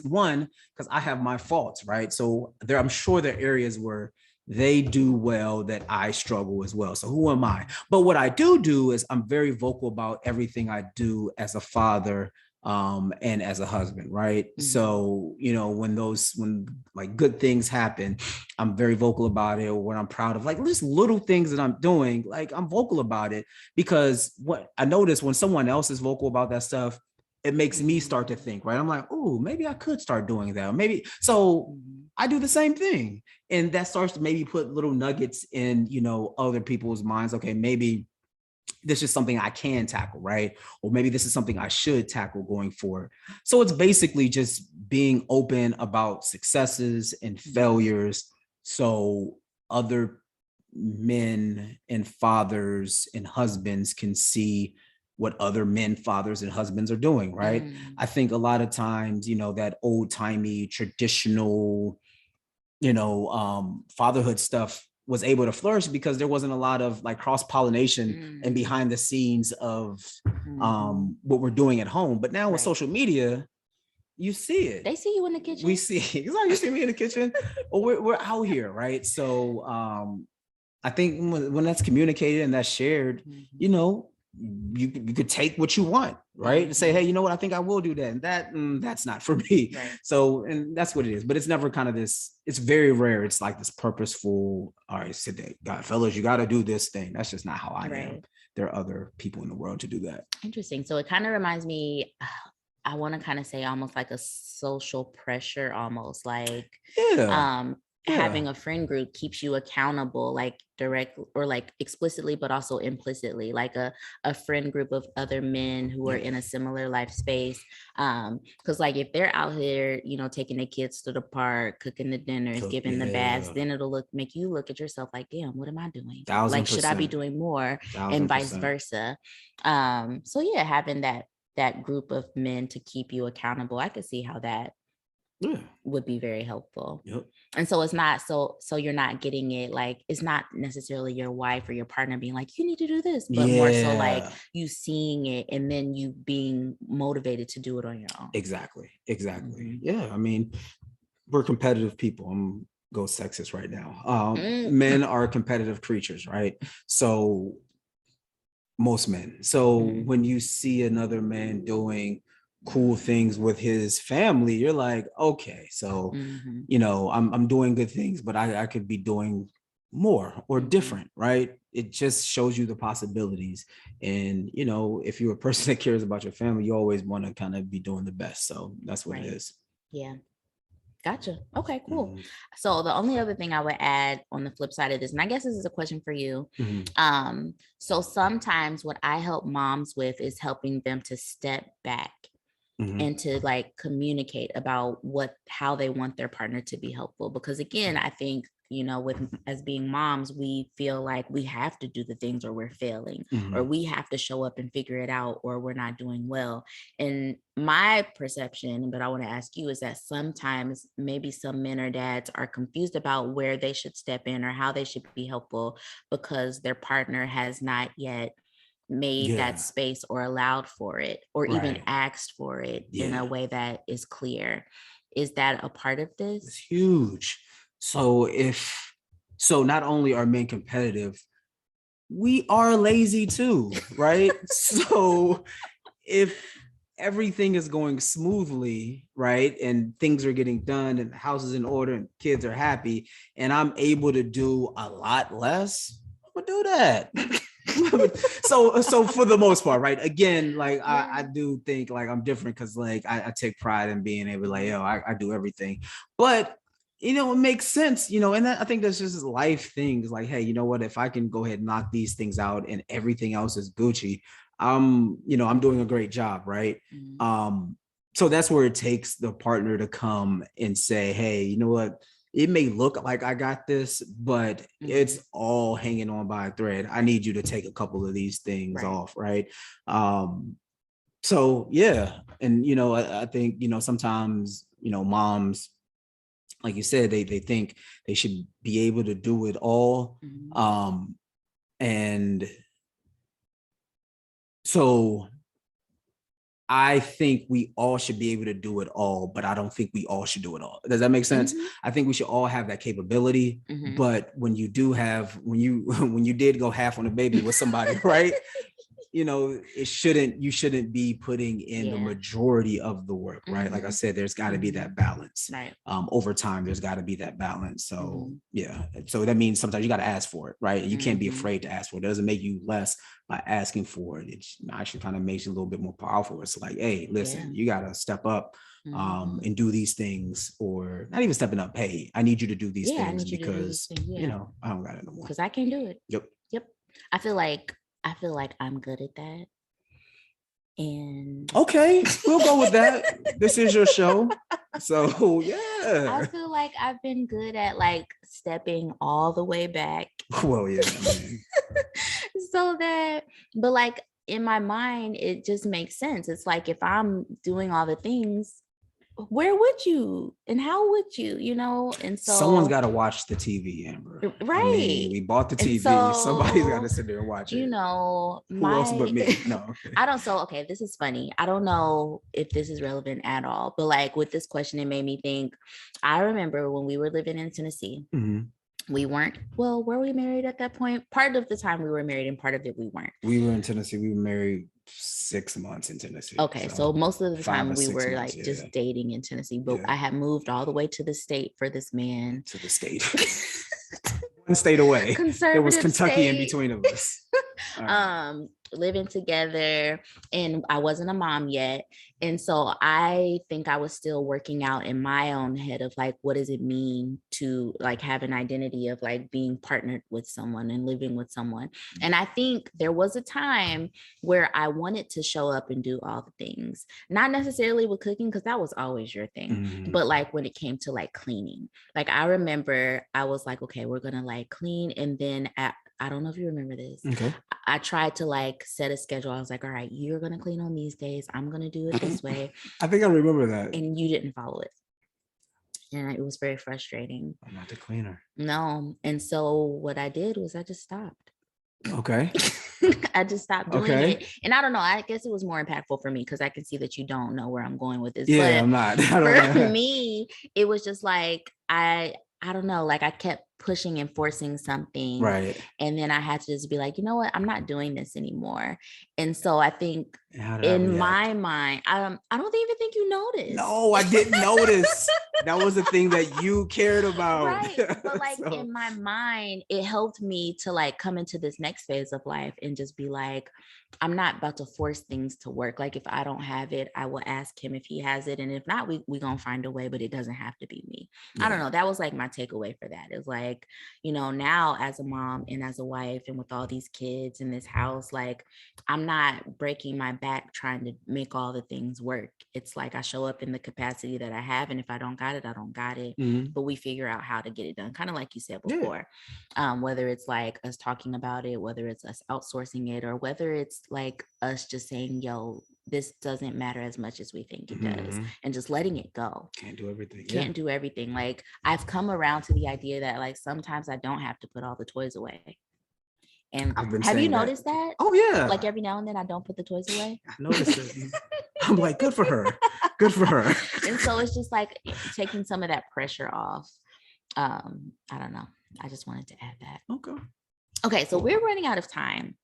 I have my faults, right? So I'm sure there are areas where they do well that I struggle as well. So who am I? But what I do is I'm very vocal about everything I do as a father, and as a husband, right? Mm-hmm. So, when like good things happen, I'm very vocal about it, or what I'm proud of, like just little things that I'm doing, like I'm vocal about it, because what I notice when someone else is vocal about that stuff, it makes me start to think, right? I'm like, oh, maybe I could start doing that. Maybe. So I do the same thing. And that starts to maybe put little nuggets in, other people's minds. Okay, maybe this is something I can tackle, right? Or maybe this is something I should tackle going forward. So it's basically just being open about successes and failures, so other men and fathers and husbands can see what other men, fathers, and husbands are doing, right? I think a lot of times, that old-timey traditional, fatherhood stuff was able to flourish because there wasn't a lot of like cross-pollination and behind the scenes of what we're doing at home. But now with social media, you see it. They see you in the kitchen. We see it. You see me in the kitchen. Or we're out here, right? So I think when that's communicated and that's shared, you could take what you want, right? And say, hey, you know what? I think I will do that. And that's not for me. Right. So, and that's what it is. But it's never kind of this, it's very rare. It's like this purposeful, all right, sit there, God, fellas, you got to do this thing. That's just not how I am. There are other people in the world to do that. Interesting. So it kind of reminds me, I want to kind of say almost like a social pressure, almost like, having a friend group keeps you accountable, like direct or like explicitly, but also implicitly, like a friend group of other men who are in a similar life space. Because like if they're out here, taking the kids to the park, cooking the dinners, giving the baths, then it'll make you look at yourself like, damn, what am I doing? 1000%. Like, should I be doing more? 1000%. And vice versa. So yeah, having that group of men to keep you accountable, I could see how that would be very helpful. And so it's not so you're not getting it like, it's not necessarily your wife or your partner being like, you need to do this, but more so like you seeing it and then you being motivated to do it on your own. Exactly. Yeah, I mean, we're competitive people. I'm go sexist right now. Men are competitive creatures, right? So most men. So when you see another man doing cool things with his family, you're like, okay, so I'm doing good things, but I could be doing more or different, right? It just shows you the possibilities. And if you're a person that cares about your family, you always want to kind of be doing the best. So that's what it is. Yeah. Gotcha. Okay, cool. So the only other thing I would add on the flip side of this, and I guess this is a question for you. So sometimes what I help moms with is helping them to step back and to like communicate about how they want their partner to be helpful. Because again, I think, as being moms, we feel like we have to do the things or we're failing, or we have to show up and figure it out, or we're not doing well. And my perception, but I want to ask you, is that sometimes maybe some men or dads are confused about where they should step in or how they should be helpful because their partner has not yet made that space or allowed for it, or even asked for it in a way that is clear. Is that a part of this? It's huge. So not only are men competitive, we are lazy too, right? So if everything is going smoothly, right, and things are getting done and the house is in order and kids are happy, and I'm able to do a lot less, I'm gonna do that. So for the most part, right? Again, like I do think like I'm different because like I take pride in being able to like, yo, I do everything. But you know, it makes sense, you know, and I think that's just life things like, hey, you know what, if I can go ahead and knock these things out and everything else is Gucci, you know, I'm doing a great job, right? So that's where it takes the partner to come and say, hey, you know what, it may look like I got this, but it's all hanging on by a thread. I need you to take a couple of these things off, right? So yeah, and you know, I think, you know, sometimes, you know, moms, like you said, they think they should be able to do it all. And so I think we all should be able to do it all, but I don't think we all should do it all. Does that make sense? I think we should all have that capability. But when you do have, when you did go half on a baby with somebody, right? You know, you shouldn't be putting in the majority of the work, right? Like I said, there's got to be that balance. Right. Over time, there's got to be that balance. So yeah. So that means sometimes you got to ask for it, right? And you can't be afraid to ask for it. It doesn't make you less by asking for it. It actually kind of makes you a little bit more powerful. It's like, hey, listen, you got to step up and do these things, or not even stepping up. Hey, I need you to do these things because, you know, I don't got it no more. Because I can't do it. Yep. I feel like I'm good at that. And okay, we'll go with that. This is your show. So yeah. I feel like I've been good at like stepping all the way back. Well, yeah. So that, but like in my mind, it just makes sense. It's like if I'm doing all the things, where would you and how would you, you know? And so someone's got to watch the TV, Amber. Right. I mean, we bought the TV. So, somebody's got to sit there and watch it. You know, who else but me? No. I don't. So, okay, this is funny. I don't know if this is relevant at all, but like with this question, it made me think. I remember when we were living in Tennessee. We weren't, well, were we married at that point? Part of the time we were married and part of it we weren't. We were in Tennessee. We were married 6 months in Tennessee. Okay, so most of the time we were like just dating in Tennessee, but I had moved all the way to the state for this man. To the state. One state away. There was Kentucky in between of us. Living together, and I wasn't a mom yet. And so I think I was still working out in my own head of like, what does it mean to like have an identity of like being partnered with someone and living with someone. And I think there was a time where I wanted to show up and do all the things, not necessarily with cooking, because that was always your thing, but like when it came to like cleaning, like I remember I was like, okay, we're gonna like clean. And then I don't know if you remember this. Okay. I tried to like set a schedule. I was like, all right, you're going to clean on these days. I'm going to do it this way. I think I remember that. And you didn't follow it. And it was very frustrating. I'm not the cleaner. No. And so what I did was I just stopped. Okay. I just stopped doing it. And I don't know. I guess it was more impactful for me because I can see that you don't know where I'm going with this. Yeah, but I'm not. For me, it was just like, I don't know, like I kept pushing and forcing something. Right. And then I had to just be like, you know what? I'm not doing this anymore. And so I think in my mind, I don't even think you noticed. No, I didn't notice. That was the thing that you cared about. Right. But like in my mind, it helped me to like come into this next phase of life and just be like, I'm not about to force things to work. Like if I don't have it, I will ask him if he has it. And if not, we gonna find a way, but it doesn't have to be me. Yeah. I don't know. That was like my takeaway for that. It's like, you know, now as a mom and as a wife and with all these kids in this house, like I'm not breaking my back trying to make all the things work. It's like I show up in the capacity that I have. And if I don't got it, I don't got it. But we figure out how to get it done. Kind of like you said before, whether it's like us talking about it, whether it's us outsourcing it, or whether it's like us just saying, yo, this doesn't matter as much as we think it does, and just letting it go. Can't do everything. Can't do everything. Like I've come around to the idea that like sometimes I don't have to put all the toys away. And have you noticed that? Oh yeah. Like every now and then I don't put the toys away. I noticed it. I'm like, good for her. Good for her. And so it's just like taking some of that pressure off. I don't know. I just wanted to add that. Okay. So we're running out of time,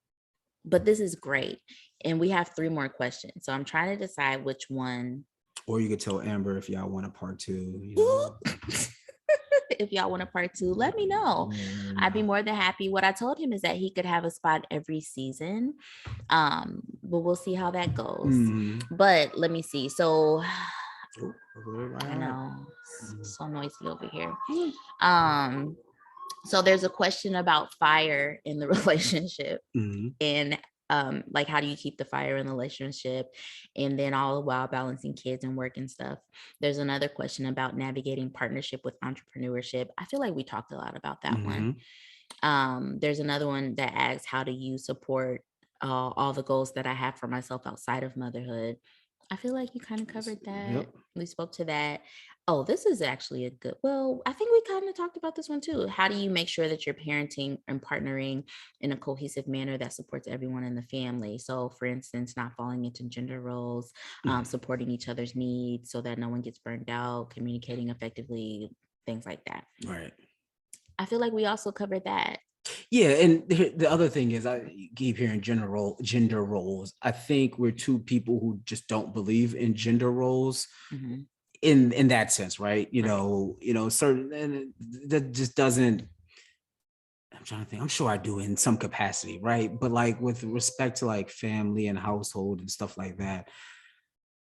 but this is great. And we have 3 more questions. So I'm trying to decide which one. Or you could tell Amber if y'all want a part 2. You know? if y'all want a part 2, let me know. I'd be more than happy. What I told him is that he could have a spot every season. But we'll see how that goes. But let me see. So I know it's so noisy over here. So there's a question about fire in the relationship, and like, how do you keep the fire in the relationship, and then all the while balancing kids and work and stuff. There's another question about navigating partnership with entrepreneurship. I feel like we talked a lot about that one. There's another one that asks, how do you support all the goals that I have for myself outside of motherhood? I feel like you kind of covered that. Yep. We spoke to that. Oh, this is actually a good, well, I think we kind of talked about this one too. How do you make sure that you're parenting and partnering in a cohesive manner that supports everyone in the family? So for instance, not falling into gender roles, supporting each other's needs so that no one gets burned out, communicating effectively, things like that. Right. I feel like we also covered that. Yeah, and the other thing is, I keep hearing gender roles. I think we're two people who just don't believe in gender roles in that sense, right? You know, certain, and that just doesn't. I'm trying to think. I'm sure I do in some capacity, right? But like with respect to like family and household and stuff like that,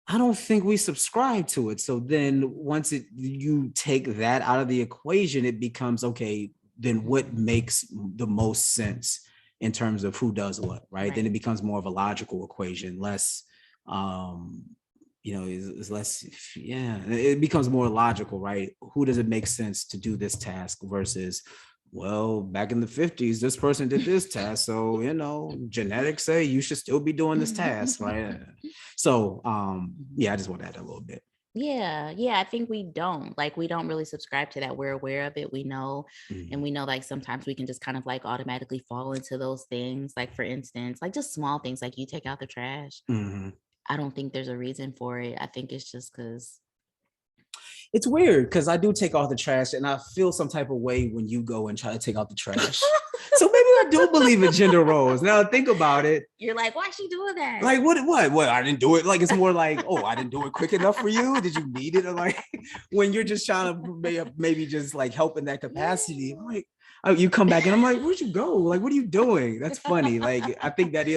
I don't think we subscribe to it. So then once you take that out of the equation, it becomes, okay, then what makes the most sense in terms of who does what, right? Then it becomes more of a logical equation, less, is less, it becomes more logical, right? Who does it make sense to do this task versus, well, back in the 50s, this person did this task. So, genetics say you should still be doing this task, right? So, I just want to add a little bit. Yeah, I think we don't really subscribe to that. We're aware of it, we know, and we know like sometimes we can just kind of like automatically fall into those things. Like for instance, like just small things like you take out the trash. I don't think there's a reason for it. I think it's just because it's weird, because I do take out the trash and I feel some type of way when you go and try to take out the trash. So maybe I do believe in gender roles. Now think about it. You're like, why is she doing that? Like, what? I didn't do it. Like, it's more like, oh, I didn't do it quick enough for you. Did you need it? Or like, when you're just trying to maybe just like help in that capacity, I'm like, you come back and I'm like, where'd you go? Like, what are you doing? That's funny. Like, I think that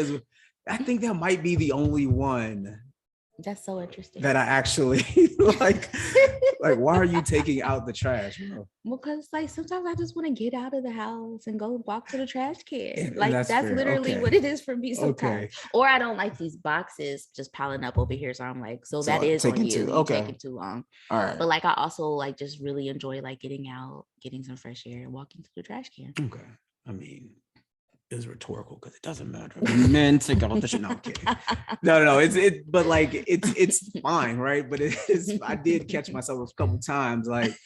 might be the only one. That's so interesting. That I actually like, why are you taking out the trash? Because like sometimes I just want to get out of the house and go walk to the trash can. Like that's literally what it is for me sometimes. Or I don't like these boxes just piling up over here. So I'm like, so that is on you. You're taking too long. All right. But like I also like just really enjoy like getting out, getting some fresh air and walking to the trash can. Okay. I mean, is rhetorical because it doesn't matter. Men take out the shit. No, I'm kidding. No. But like it's fine, right? But it is. I did catch myself a couple times. Like,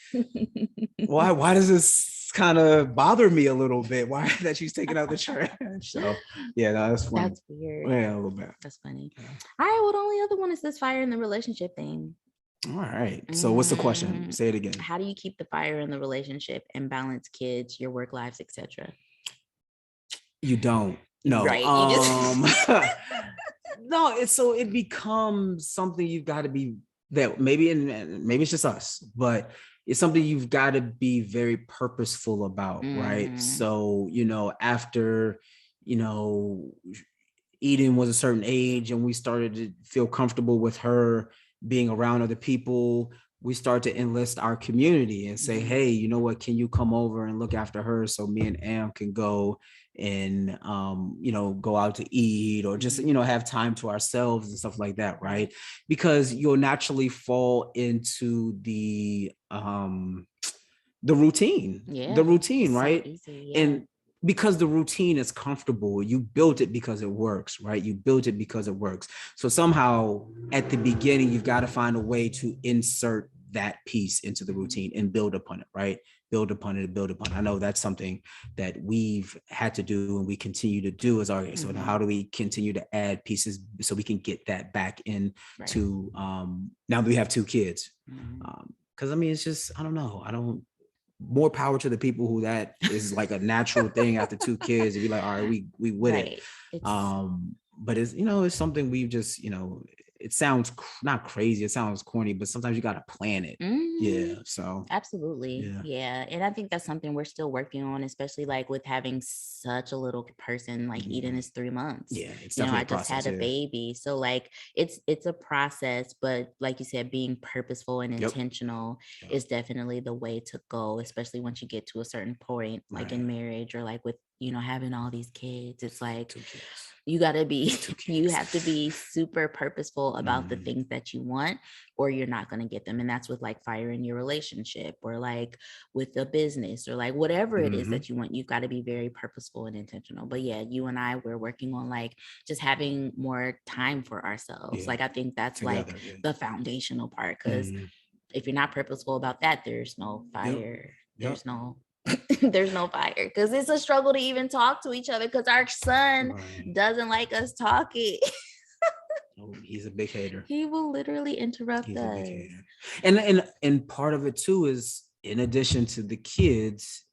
why does this kind of bother me a little bit? Why that she's taking out the trash? So that's funny. That's weird. Yeah, a little bit. That's funny. Yeah. All right. Well, the only other one is this fire in the relationship thing. All right. So what's the question? Say it again. How do you keep the fire in the relationship and balance kids, your work lives, etc.? You don't. No. Right. No, it becomes something you've got to be, that maybe it's just us, but it's something you've got to be very purposeful about, right? So, after, Eden was a certain age and we started to feel comfortable with her being around other people, we start to enlist our community and say, hey, you know what, can you come over and look after her so me and Am can go and, go out to eat or just, have time to ourselves and stuff like that, right? Because you'll naturally fall into the routine, right? So easy, and because the routine is comfortable, you built it because it works, right? You built it because it works. So somehow at the beginning, you've got to find a way to insert that piece into the routine and build upon it, right? Build upon it. I know that's something that we've had to do and we continue to do as our, so how do we continue to add pieces so we can get that back into, now that we have two kids? Because it's just, I don't know. More power to the people who that is like a natural thing after two kids and be like, all right, we with it. But it's, it's something we've just, it sounds not crazy, it sounds corny, but sometimes you got to plan it. Yeah. So Absolutely. yeah. Yeah. And I think that's something we're still working on, especially like with having such a little person, like Eden is 3 months. Yeah, it's definitely I a just process. had a Yeah. baby. So like it's a process, but like you said, being purposeful and Yep. intentional is definitely the way to go, especially once you get to a certain point, like in marriage or like with, having all these kids. It's like 2 kids. you gotta be, 2 you kids. have to be super purposeful about the things that you want, or you're not gonna get them. And that's with like fire in your relationship or like with a business or like whatever it is that you want. You've got to be very purposeful and intentional. But yeah, you and I, we're working on like just having more time for ourselves. Yeah. Like I think that's Together, like yeah. the foundational part, because if you're not purposeful about that, there's no fire. There's no there's no fire, because it's a struggle to even talk to each other because our son doesn't like us talking. Oh, he's a big hater. He will literally interrupt He's us. a big hater. And part of it too is, in addition to the kids,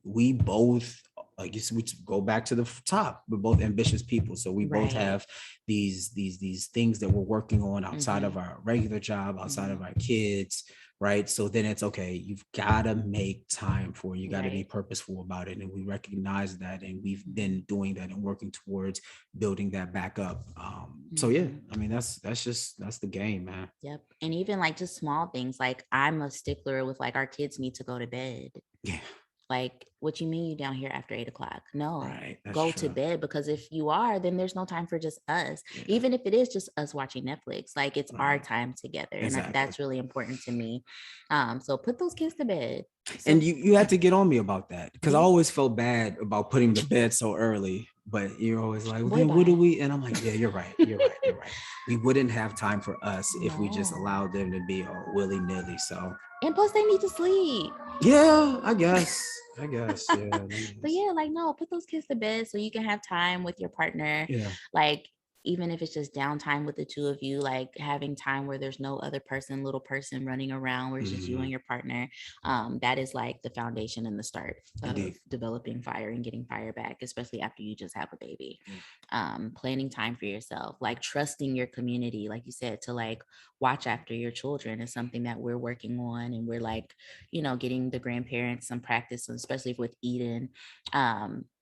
we both, like you said, we go back to the top. We're both ambitious people, so we both have these things that we're working on outside of our regular job, outside of our kids, right? So then it's okay, you've got to make time for it. You got to be purposeful about it, and we recognize that, and we've been doing that and working towards building that back up. So yeah, I mean, that's the game, man. Yep. And even like just small things, like I'm a stickler with like our kids need to go to bed. Yeah. Like, what you mean you down here after 8 o'clock? No, Go to bed, because if you are, then there's no time for just us. Yeah. Even if it is just us watching Netflix, like it's our time together. And that's really important to me. So put those kids to bed. And you had to get on me about that, because I always felt bad about putting them to bed so early. But you're always like, okay, what do we? And I'm like, yeah, you're right. We wouldn't have time for us if we just allowed them to be all willy-nilly. So, and plus they need to sleep. Yeah, I guess. Yeah. But yeah, like, no, put those kids to bed so you can have time with your partner. Yeah. Like, even if it's just downtime with the two of you, like having time where there's no other little person running around, where it's just you and your partner. That is like the foundation and the start of developing fire and getting fire back, especially after you just have a baby. Planning time for yourself, like trusting your community, like you said, to like watch after your children is something that we're working on. And we're like, getting the grandparents some practice, especially with Eden,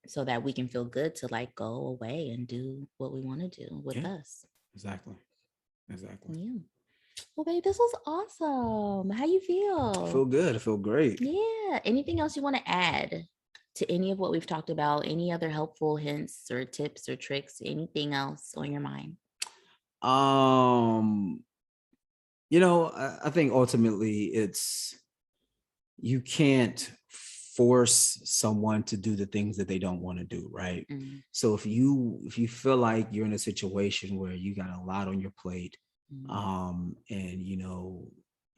so that we can feel good to like go away and do what we want to do with us. Exactly. Yeah. Well, babe, this was awesome. How you feel? I feel good. I feel great. Yeah. Anything else you want to add to any of what we've talked about? Any other helpful hints or tips or tricks? Anything else on your mind? I think ultimately it's, you can't force someone to do the things that they don't want to do, right? So if you feel like you're in a situation where you got a lot on your plate, and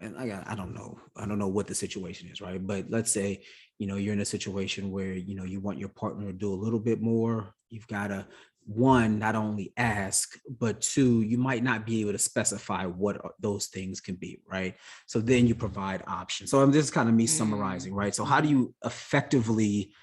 I don't know what the situation is, right? But let's say, you're in a situation where, you want your partner to do a little bit more. You've got to, one, not only ask, but two, you might not be able to specify what those things can be, right? So then you provide options. So I'm just kind of me summarizing, right? So how do you effectively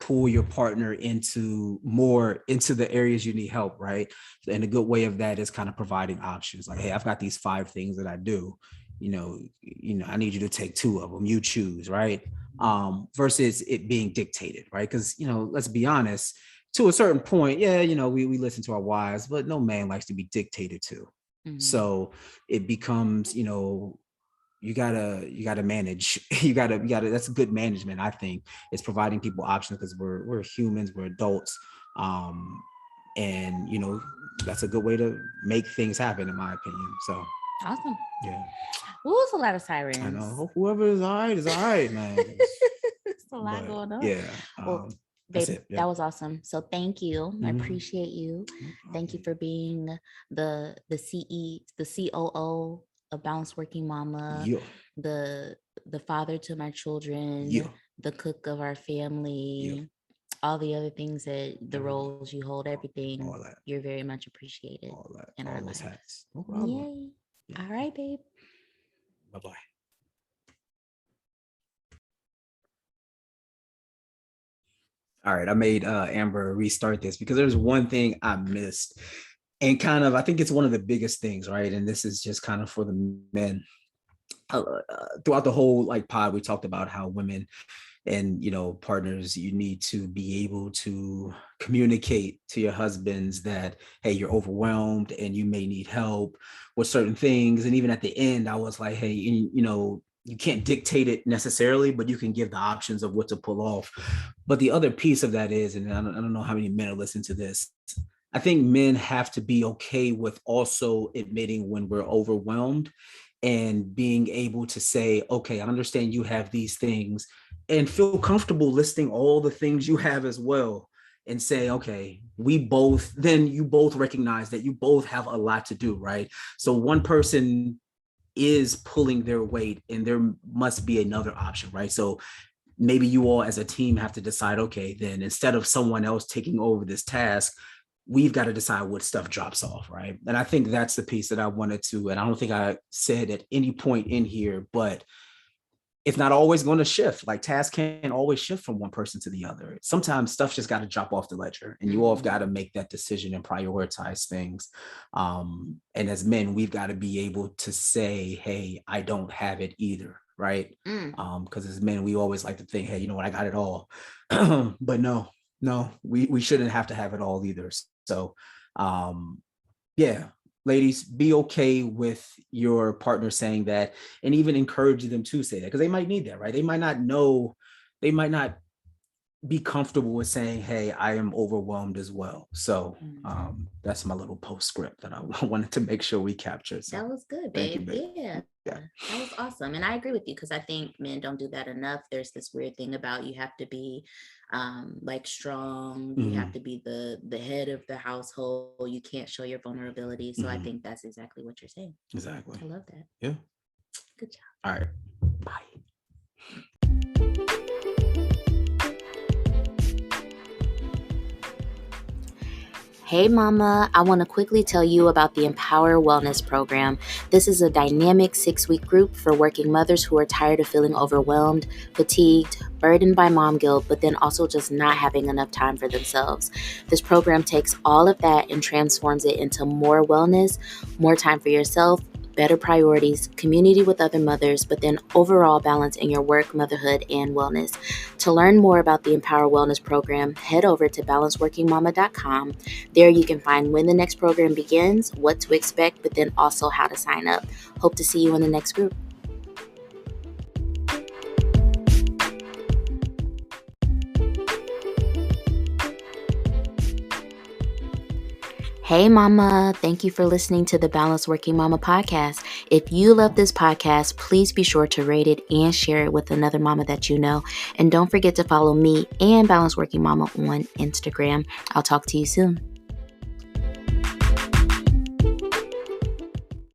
pull your partner into the areas you need help, right? And a good way of that is kind of providing options. Like, hey, I've got these 5 things that I do. I need you to take 2 of them. You choose, right? Versus it being dictated, right? Because, let's be honest, to a certain point, we listen to our wives, but no man likes to be dictated to. So it becomes, you gotta manage. You gotta. That's good management, I think. It's providing people options, because we're humans, we're adults, and that's a good way to make things happen, in my opinion. So awesome. Yeah. Well, it's a lot of sirens. I know. Whoever is all right, man. It's a lot going on. Yeah. Well, babe, that was awesome. So thank you. I appreciate you. Thank you for being the COO of Balanced Working Mama, the father to my children, the cook of our family, all the other things, that the roles you hold, everything. All that. You're very much appreciated in our lives. No problem. Yay. All right, babe. Bye-bye. All right, I made Amber restart this because there's one thing I missed, and kind of, I think it's one of the biggest things, right? And this is just kind of for the men. throughout the whole like pod, we talked about how women and partners, you need to be able to communicate to your husbands that, hey, you're overwhelmed and you may need help with certain things. And even at the end, I was like, hey, you can't dictate it necessarily, but you can give the options of what to pull off. But the other piece of that is, and I don't know how many men are listening to this, I think men have to be okay with also admitting when we're overwhelmed and being able to say, okay, I understand you have these things, and feel comfortable listing all the things you have as well, and say, okay, you both recognize that you both have a lot to do, right? So one person is pulling their weight and there must be another option, right? So maybe you all as a team have to decide, okay, then instead of someone else taking over this task, we've got to decide what stuff drops off, right? And I think that's the piece that I wanted to, and I don't think I said at any point in here, but it's not always going to shift. Like tasks can't always shift from one person to the other. Sometimes stuff just got to drop off the ledger, and you all have got to make that decision and prioritize things. And as men, we've got to be able to say, hey, I don't have it either, right? Because as men, we always like to think, hey, you know what, I got it all. But no, we shouldn't have to have it all either. So yeah, ladies, be okay with your partner saying that, and even encourage them to say that, because they might need that, right? They might not know, they might not be comfortable with saying, hey, I am overwhelmed as well. So that's my little postscript that I wanted to make sure we captured. So that was good, babe. babe. Yeah. That was awesome. And I agree with you, because I think men don't do that enough. There's this weird thing about you have to be like strong. You have to be the head of the household. You can't show your vulnerability. So I think that's exactly what you're saying. Exactly. I love that. Yeah. Good job. All right. Bye. Hey mama, I want to quickly tell you about the Empower Wellness Program. This is a dynamic 6-week group for working mothers who are tired of feeling overwhelmed, fatigued, burdened by mom guilt, but then also just not having enough time for themselves. This program takes all of that and transforms it into more wellness, more time for yourself, better priorities, community with other mothers, but then overall balance in your work, motherhood, and wellness. To learn more about the Empower Wellness Program, head over to balanceworkingmama.com. There you can find when the next program begins, what to expect, but then also how to sign up. Hope to see you in the next group. Hey mama, thank you for listening to the Balanced Working Mama podcast. If you love this podcast, please be sure to rate it and share it with another mama that you know. And don't forget to follow me and Balanced Working Mama on Instagram. I'll talk to you soon.